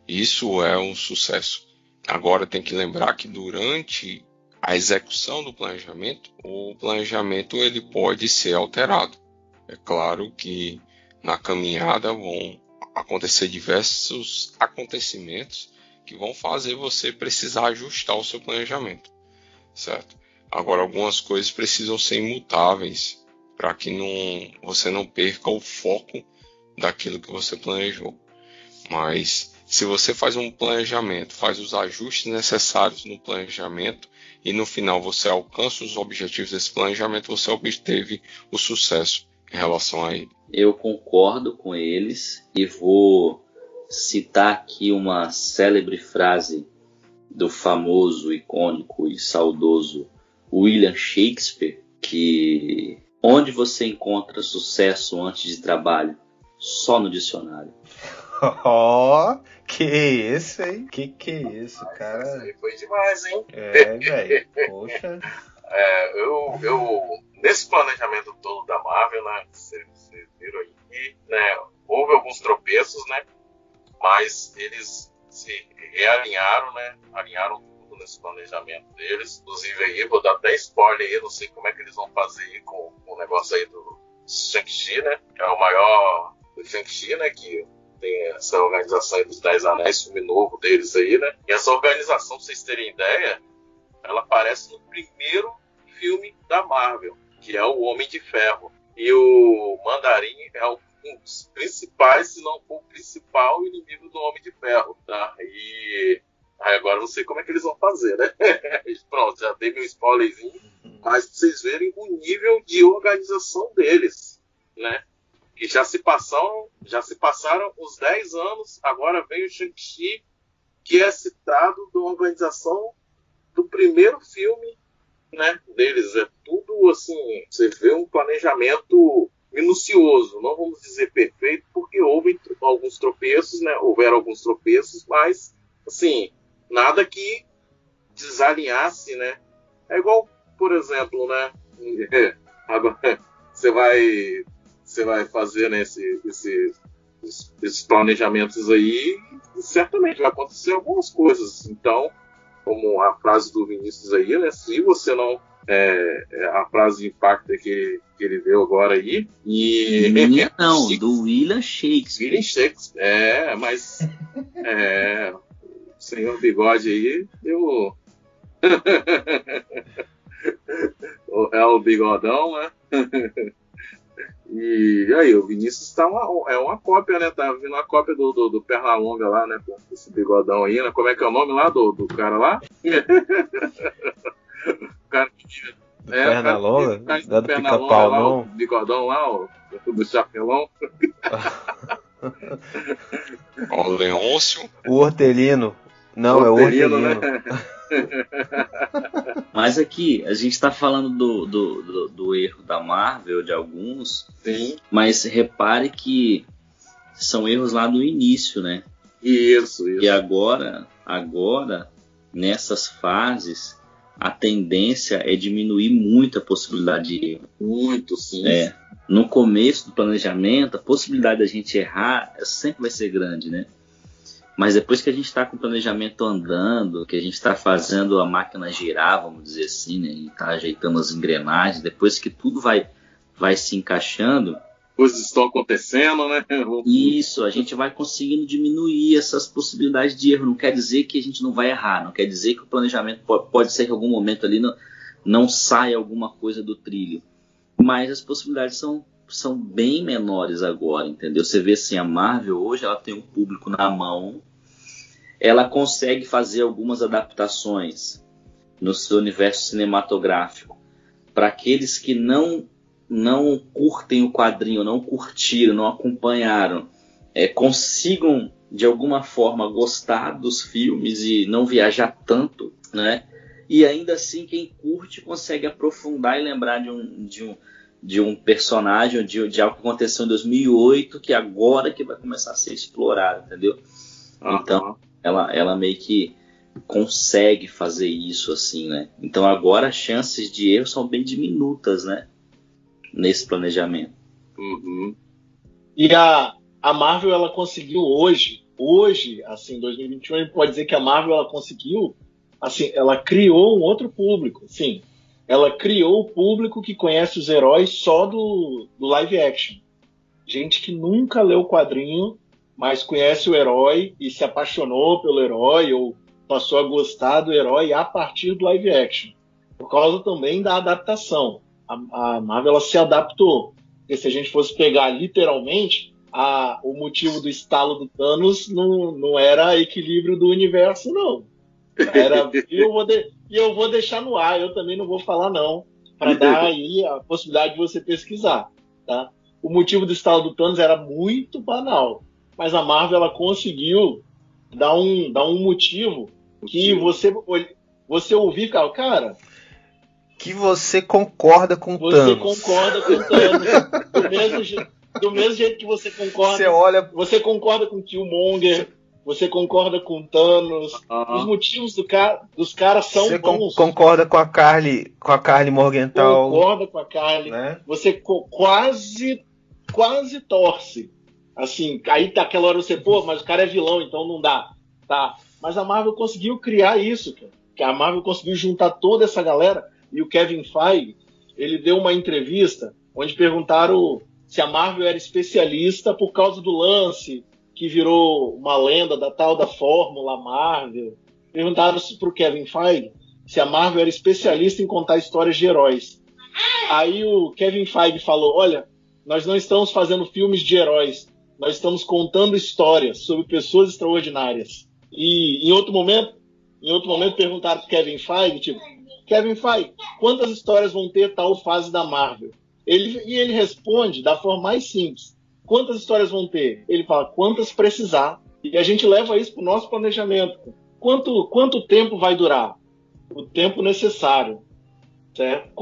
isso é um sucesso. Agora, tem que lembrar que durante a execução do planejamento, o planejamento ele pode ser alterado. É claro que na caminhada vão acontecer diversos acontecimentos que vão fazer você precisar ajustar o seu planejamento, certo? Agora, algumas coisas precisam ser imutáveis para que você não perca o foco daquilo que você planejou. Mas se você faz um planejamento, faz os ajustes necessários no planejamento e no final você alcança os objetivos desse planejamento, você obteve o sucesso em relação a ele. Eu concordo com eles e vou citar aqui uma célebre frase do famoso, icônico e saudoso William Shakespeare, que onde você encontra sucesso antes de trabalho? Só no dicionário. Ó, que isso, hein? Que é isso, cara? Isso aí foi demais, hein? É, velho. Poxa. Eu nesse planejamento todo da Marvel, né? Vocês viram aí, né? Houve alguns tropeços, né? Mas eles se realinharam, né? Alinharam tudo nesse planejamento deles. Inclusive aí, vou dar até spoiler aí, não sei como é que eles vão fazer aí com o negócio aí do Shang-Chi, né? Que é o maior do Shang-Chi, né? Que tem essa organização aí dos 10 Anéis, filme novo deles aí, né? E essa organização, pra vocês terem ideia, ela aparece no primeiro filme da Marvel, que é o Homem de Ferro. E o Mandarim é um dos principais, se não for o principal inimigo do Homem de Ferro, tá? E agora não sei como é que eles vão fazer, né? Pronto, já dei meu spoilerzinho, mas pra vocês verem o nível de organização deles, né? Que já se passaram os 10 anos, agora vem o Shang-Chi, que é citado da organização do primeiro filme, né, deles. É tudo assim, você vê um planejamento minucioso, não vamos dizer perfeito, porque houve alguns tropeços, né, houveram alguns tropeços, mas assim, nada que desalinhasse, né. É igual, por exemplo, né, agora você vai fazer, né, esses planejamentos aí, e certamente vai acontecer algumas coisas. Então, como a frase do Vinícius aí, né, se você não... a frase de impacto que ele deu agora aí. E... Não, do William Shakespeare. William Shakespeare, mas... o senhor Bigode aí, eu... é o bigodão, né? E aí, o Vinícius tá uma cópia, né? Tá vindo uma cópia do Pernalonga lá, né? Com esse bigodão aí, né? Como é que é o nome lá do cara lá? O cara que... Pernalonga? Não é do Pica-Pau, não? O bigodão lá, do chapelão. O Leôncio. O Hortelino. Não, é o Hortelino. Né? Mas aqui, a gente está falando do erro da Marvel, de alguns. Sim. Mas repare que são erros lá do início, né? Isso. E agora, nessas fases, a tendência é diminuir muito a possibilidade de erro. Muito, sim. No começo do planejamento, a possibilidade da gente errar sempre vai ser grande, né? Mas depois que a gente está com o planejamento andando, que a gente está fazendo a máquina girar, vamos dizer assim, né? E está ajeitando as engrenagens, depois que tudo vai se encaixando... Coisas estão acontecendo, né? Isso, a gente vai conseguindo diminuir essas possibilidades de erro. Não quer dizer que a gente não vai errar, não quer dizer que o planejamento pode ser que em algum momento ali não saia alguma coisa do trilho. Mas as possibilidades são bem menores agora, entendeu? Você vê assim, a Marvel hoje ela tem um público na mão, ela consegue fazer algumas adaptações no seu universo cinematográfico para aqueles que não curtem o quadrinho, não curtiram, não acompanharam, consigam de alguma forma gostar dos filmes e não viajar tanto, né? E ainda assim quem curte consegue aprofundar e lembrar de um personagem, de algo que aconteceu em 2008, que agora que vai começar a ser explorado, entendeu? Então, ela meio que consegue fazer isso, assim, né? Então, agora as chances de erro são bem diminutas, né? Nesse planejamento. Uhum. E a Marvel, ela conseguiu hoje, assim, 2021, a gente pode dizer que a Marvel, ela conseguiu, assim, ela criou um outro público, sim. Ela criou o público que conhece os heróis só do live action. Gente que nunca leu o quadrinho mas conhece o herói e se apaixonou pelo herói ou passou a gostar do herói a partir do live action, por causa também da adaptação. A Marvel ela se adaptou, porque se a gente fosse pegar literalmente, o motivo do estalo do Thanos não era equilíbrio do universo, não. Eu vou deixar no ar, eu também não vou falar não, para dar aí a possibilidade de você pesquisar, tá? O motivo do estalo do Thanos era muito banal, mas a Marvel ela conseguiu dar um motivo que você ouvir, cara, que você concorda com o você Thanos. Concorda com o Thanos. Do mesmo jeito que você concorda. Você concorda com o Killmonger, você concorda com o Thanos. Os motivos dos caras são bons. Você concorda com a Carly Morgenthau. Concorda com a Carly. Né? Você quase torce. Assim, aí aquela hora você, mas o cara é vilão, então não dá. Tá. Mas a Marvel conseguiu criar isso, cara. Que a Marvel conseguiu juntar toda essa galera. E o Kevin Feige, ele deu uma entrevista onde perguntaram se a Marvel era especialista por causa do lance que virou uma lenda da tal da Fórmula Marvel. Perguntaram para o Kevin Feige se a Marvel era especialista em contar histórias de heróis. Aí o Kevin Feige falou, olha, nós não estamos fazendo filmes de heróis, nós estamos contando histórias sobre pessoas extraordinárias. E em outro momento perguntaram para o Kevin Feige, Kevin Feige, quantas histórias vão ter tal fase da Marvel? Ele responde da forma mais simples. Quantas histórias vão ter? Ele fala, quantas precisar. E a gente leva isso para o nosso planejamento. Quanto tempo vai durar? O tempo necessário. Certo?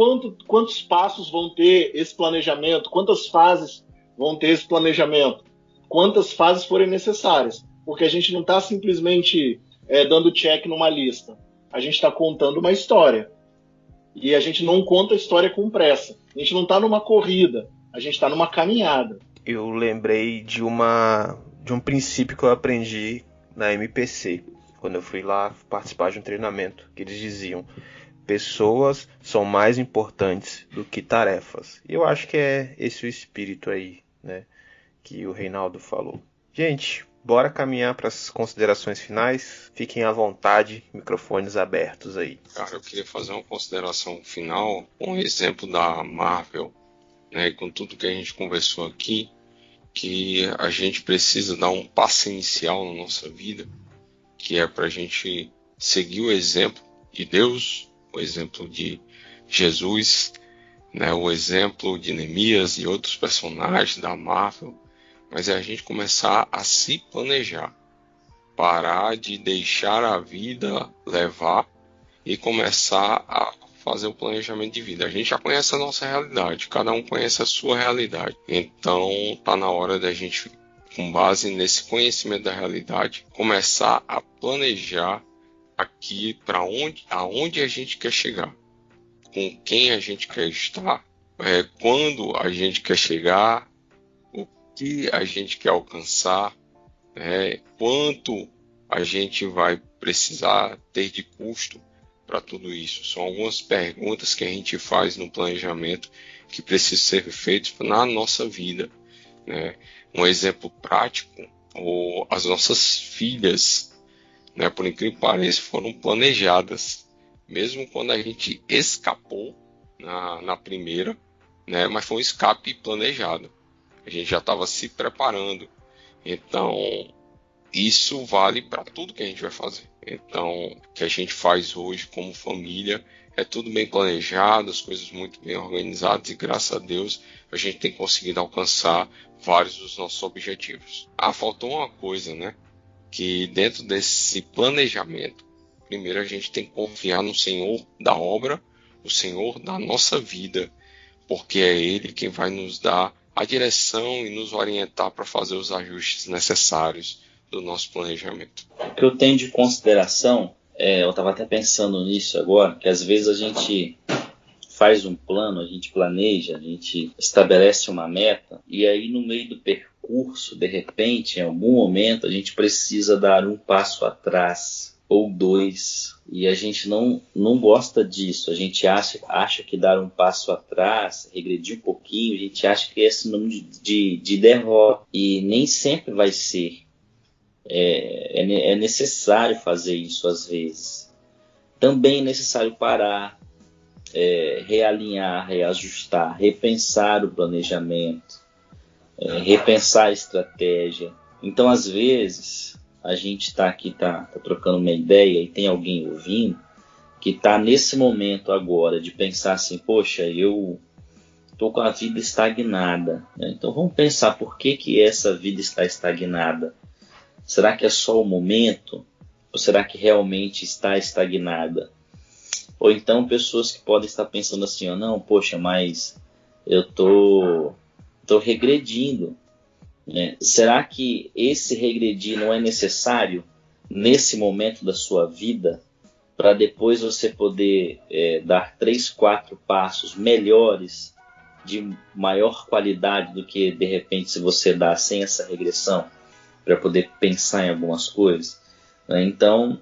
Quantos passos vão ter esse planejamento? Quantas fases vão ter esse planejamento? Quantas fases forem necessárias? Porque a gente não está simplesmente dando check numa lista. A gente está contando uma história. E a gente não conta a história com pressa. A gente não está numa corrida. A gente está numa caminhada. Eu lembrei de um princípio que eu aprendi na MPC, quando eu fui lá participar de um treinamento, que eles diziam: pessoas são mais importantes do que tarefas. E eu acho que é esse o espírito aí, né, que o Reinaldo falou. Gente, bora caminhar para as considerações finais. Fiquem à vontade, microfones abertos aí. Cara, eu queria fazer uma consideração final com o exemplo da Marvel, né, com tudo que a gente conversou aqui, que a gente precisa dar um passo inicial na nossa vida, que é para a gente seguir o exemplo de Deus, o exemplo de Jesus, né, o exemplo de Neemias e outros personagens da Marvel, mas é a gente começar a se planejar, parar de deixar a vida levar e começar a fazer o planejamento de vida. A gente já conhece a nossa realidade, cada um conhece a sua realidade, então tá na hora da gente, com base nesse conhecimento da realidade, começar a planejar aqui para aonde a gente quer chegar, com quem a gente quer estar, quando a gente quer chegar, o que a gente quer alcançar, quanto a gente vai precisar ter de custo para tudo isso. São algumas perguntas que a gente faz no planejamento que precisam ser feitas na nossa vida, né? Um exemplo prático, as nossas filhas, né, por incrível que pareça, foram planejadas, mesmo quando a gente escapou na primeira, né, mas foi um escape planejado. A gente já estava se preparando. Então, isso vale para tudo que a gente vai fazer. Então, o que a gente faz hoje como família é tudo bem planejado, as coisas muito bem organizadas e, graças a Deus, a gente tem conseguido alcançar vários dos nossos objetivos. Faltou uma coisa, né? Que dentro desse planejamento, primeiro a gente tem que confiar no Senhor da obra, o Senhor da nossa vida, porque é Ele quem vai nos dar a direção e nos orientar para fazer os ajustes necessários do nosso planejamento. O que eu tenho de consideração, eu estava até pensando nisso agora, que às vezes a gente faz um plano, a gente planeja, a gente estabelece uma meta, e aí no meio do percurso, de repente, em algum momento, a gente precisa dar um passo atrás, ou dois, e a gente não gosta disso. A gente acha que dar um passo atrás, regredir um pouquinho, a gente acha que é sinônimo de derrota, e nem sempre vai ser. É necessário fazer isso às vezes. Também é necessário parar, realinhar, reajustar, repensar o planejamento, repensar a estratégia. Então, às vezes, a gente está aqui, tá trocando uma ideia e tem alguém ouvindo que está nesse momento agora de pensar assim, poxa, eu estou com a vida estagnada, né? Então vamos pensar por que essa vida está estagnada. Será que é só o momento? Ou será que realmente está estagnada? Ou então pessoas que podem estar pensando assim, não, poxa, mas eu tô regredindo, né? Será que esse regredir não é necessário nesse momento da sua vida para depois você poder dar 3, 4 passos melhores, de maior qualidade do que de repente se você dá sem essa regressão, para poder pensar em algumas coisas, né? Então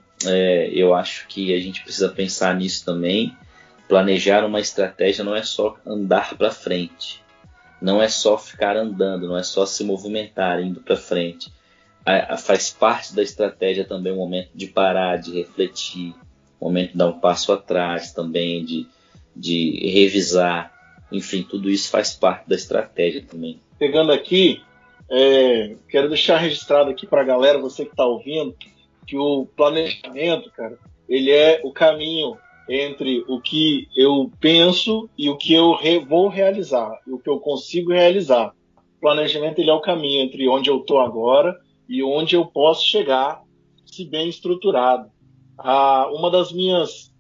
eu acho que a gente precisa pensar nisso também. Planejar uma estratégia não é só andar para frente, não é só ficar andando, não é só se movimentar indo para frente. Faz parte da estratégia também o momento de parar, de refletir, o momento de dar um passo atrás também, de revisar. Enfim, tudo isso faz parte da estratégia também. Pegando aqui, quero deixar registrado aqui para a galera, você que está ouvindo, que o planejamento, cara, ele é o caminho entre o que eu penso e o que eu vou realizar, e o que eu consigo realizar. O planejamento, ele é o caminho entre onde eu estou agora e onde eu posso chegar, se bem estruturado. Uma das minhas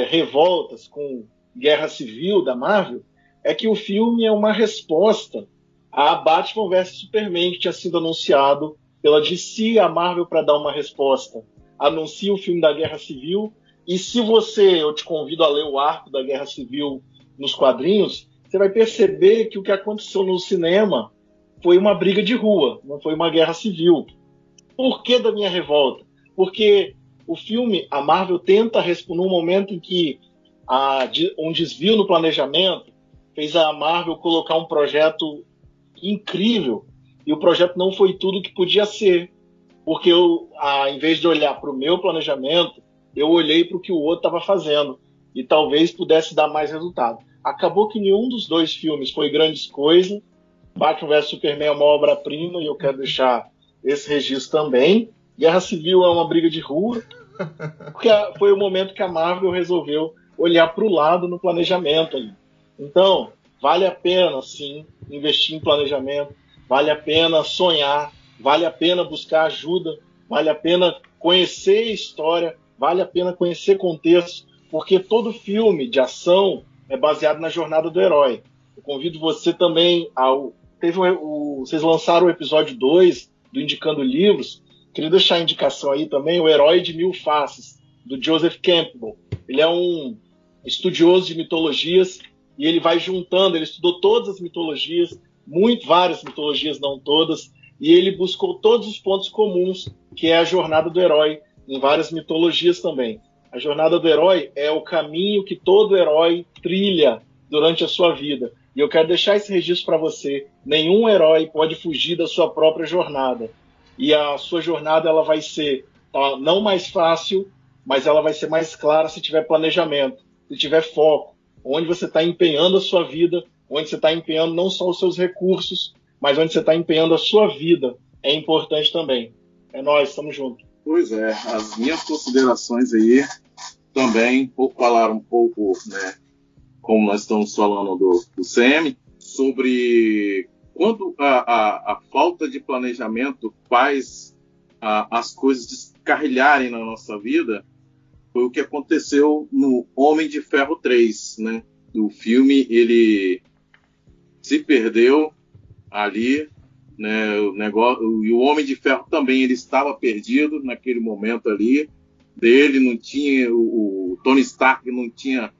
revoltas com Guerra Civil da Marvel é que o filme é uma resposta a Batman vs Superman, que tinha sido anunciado pela DC. A Marvel, para dar uma resposta, anuncia o filme da Guerra Civil. E se eu te convido a ler o arco da Guerra Civil nos quadrinhos, você vai perceber que o que aconteceu no cinema foi uma briga de rua, não foi uma guerra civil. Por que da minha revolta? Porque o filme, a Marvel tenta responder num momento em que um desvio no planejamento fez a Marvel colocar um projeto incrível, e o projeto não foi tudo que podia ser, porque em vez de olhar para o meu planejamento, eu olhei para o que o outro estava fazendo, e talvez pudesse dar mais resultado. Acabou que nenhum dos dois filmes foi grandes coisas. Batman vs Superman é uma obra-prima, e eu quero deixar esse registro também. Guerra Civil é uma briga de rua, porque foi o momento que a Marvel resolveu olhar para o lado no planejamento ali. Então, vale a pena, sim, investir em planejamento, vale a pena sonhar, vale a pena buscar ajuda, vale a pena conhecer a história, vale a pena conhecer contexto, porque todo filme de ação é baseado na jornada do herói. Eu convido você também vocês lançaram o episódio 2 do Indicando Livros. Queria deixar a indicação aí também, O Herói de Mil Faces, do Joseph Campbell. Ele é um estudioso de mitologias, e ele vai juntando, ele estudou todas as mitologias, várias mitologias, não todas, e ele buscou todos os pontos comuns, que é a jornada do herói, em várias mitologias também. A jornada do herói é o caminho que todo herói trilha durante a sua vida. E eu quero deixar esse registro para você. Nenhum herói pode fugir da sua própria jornada. E a sua jornada, ela vai ser não mais fácil, mas ela vai ser mais clara se tiver planejamento, se tiver foco, onde você está empenhando a sua vida, onde você está empenhando não só os seus recursos, mas onde você está empenhando a sua vida. É importante também. É nóis, estamos juntos. Pois é, as minhas considerações aí também falaram um pouco, né, como nós estamos falando do CM, sobre quando a falta de planejamento faz as coisas descarrilharem na nossa vida. Foi o que aconteceu no Homem de Ferro 3, né? O filme, ele se perdeu ali, né? E o Homem de Ferro também, ele estava perdido naquele momento ali. Dele não tinha, o Tony Stark não tinha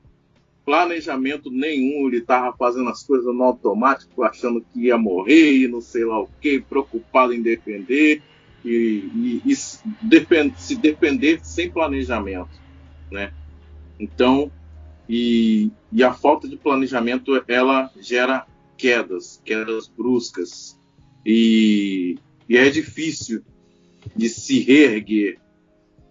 planejamento nenhum, ele estava fazendo as coisas no automático, achando que ia morrer e não sei lá o que, preocupado em defender e se defender sem planejamento, né? Então, e a falta de planejamento, ela gera quedas bruscas, e e é difícil de se reerguer.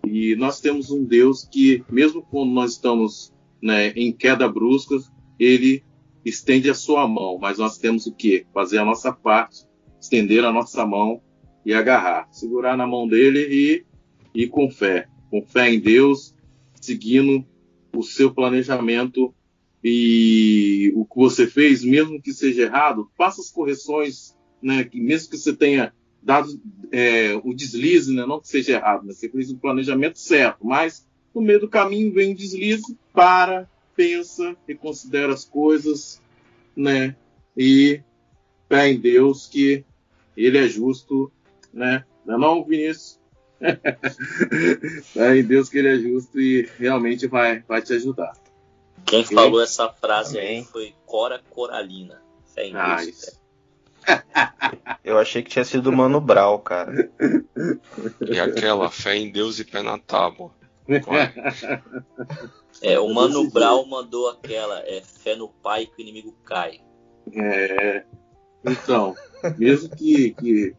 E nós temos um Deus que, mesmo quando nós estamos, né, em queda brusca, ele estende a sua mão, mas nós temos o quê? Fazer a nossa parte, estender a nossa mão e agarrar, segurar na mão dele e com fé em Deus, seguindo o seu planejamento. E o que você fez, mesmo que seja errado, faça as correções, né, que mesmo que você tenha dado o deslize, né, não que seja errado, né, você fez o planejamento certo, mas no meio do caminho vem um deslize, pensa, reconsidera as coisas, né, e fé em Deus que ele é justo, né, não, Vinícius? Fé em Deus que ele é justo e realmente vai te ajudar. Quem falou essa frase aí foi Cora Coralina. Fé em Deus. Isso. Eu achei que tinha sido o Mano Brown, cara. E aquela fé em Deus e pé na tábua. O Mano Brown mandou aquela fé no pai que o inimigo cai. Então, mesmo que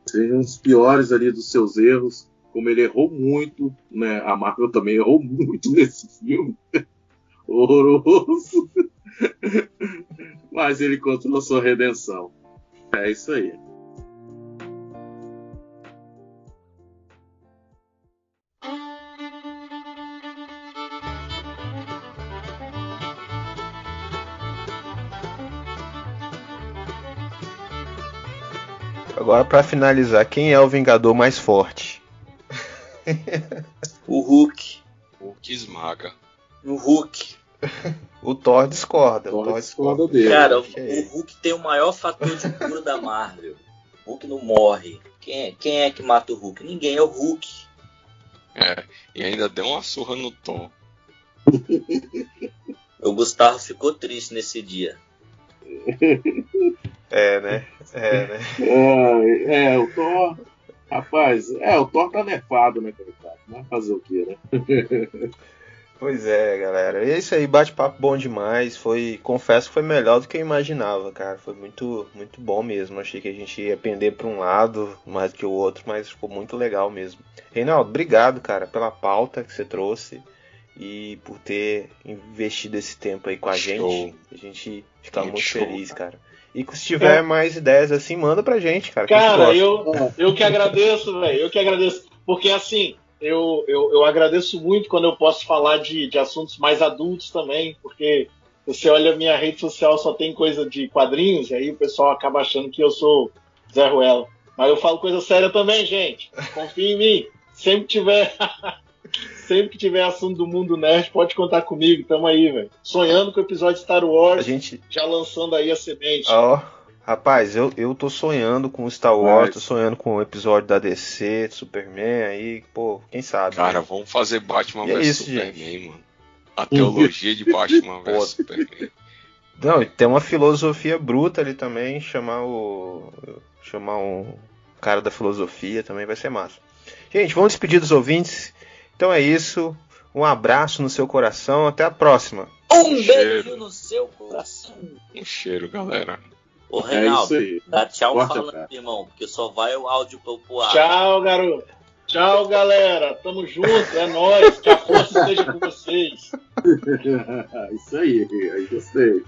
sejam os piores ali dos seus erros, como ele errou muito, né? A Marvel também errou muito nesse filme. Horroroso. Mas ele encontrou a sua redenção. É isso aí. Agora, pra finalizar, quem é o Vingador mais forte? O Hulk. O que esmaga. O Hulk. O Thor discorda. O Thor discorda dele. Cara, o Hulk tem o maior fator de cura da Marvel. O Hulk não morre. Quem é que mata o Hulk? Ninguém, é o Hulk. E ainda deu uma surra no Thor. O Gustavo ficou triste nesse dia. Né? O Thor... Rapaz, o Thor tá nerfado, né, coitado? Vai fazer o quê, né? Pois é, galera. É isso aí, bate-papo bom demais. Confesso que foi melhor do que eu imaginava, cara. Foi muito, muito bom mesmo. Achei que a gente ia pender para um lado mais do que o outro, mas ficou muito legal mesmo. Reinaldo, obrigado, cara, pela pauta que você trouxe e por ter investido esse tempo aí com a gente. A gente fica muito feliz, cara. E se tiver mais ideias assim, manda pra gente, cara. Cara, eu que agradeço, velho. Eu que agradeço. Porque assim, eu agradeço muito quando eu posso falar de assuntos mais adultos também, porque você olha a minha rede social, só tem coisa de quadrinhos, e aí o pessoal acaba achando que eu sou Zé Ruela. Mas eu falo coisa séria também, gente. Confia em mim. Sempre que tiver assunto do mundo nerd, pode contar comigo. Tamo aí, velho. Sonhando com o episódio de Star Wars, já lançando aí a semente. Rapaz, eu tô sonhando com Star Wars, tô sonhando com o episódio da DC, de Superman, aí, pô, quem sabe. Cara, né? Vamos fazer Batman vs Superman, gente. Mano. A teologia de Batman vs Superman. Não, e tem uma filosofia bruta ali também, chamar um cara da filosofia também vai ser massa. Gente, vamos despedir dos ouvintes. Então é isso. Um abraço no seu coração. Até a próxima. Beijo no seu coração. Um cheiro, galera. Ô, Reinaldo, dá tchau Corta, falando, cara. irmão, porque só vai o áudio pro ar. Tchau, garoto. Tchau, galera. Tamo junto. É nóis. Que a força esteja com vocês. Isso aí gostei.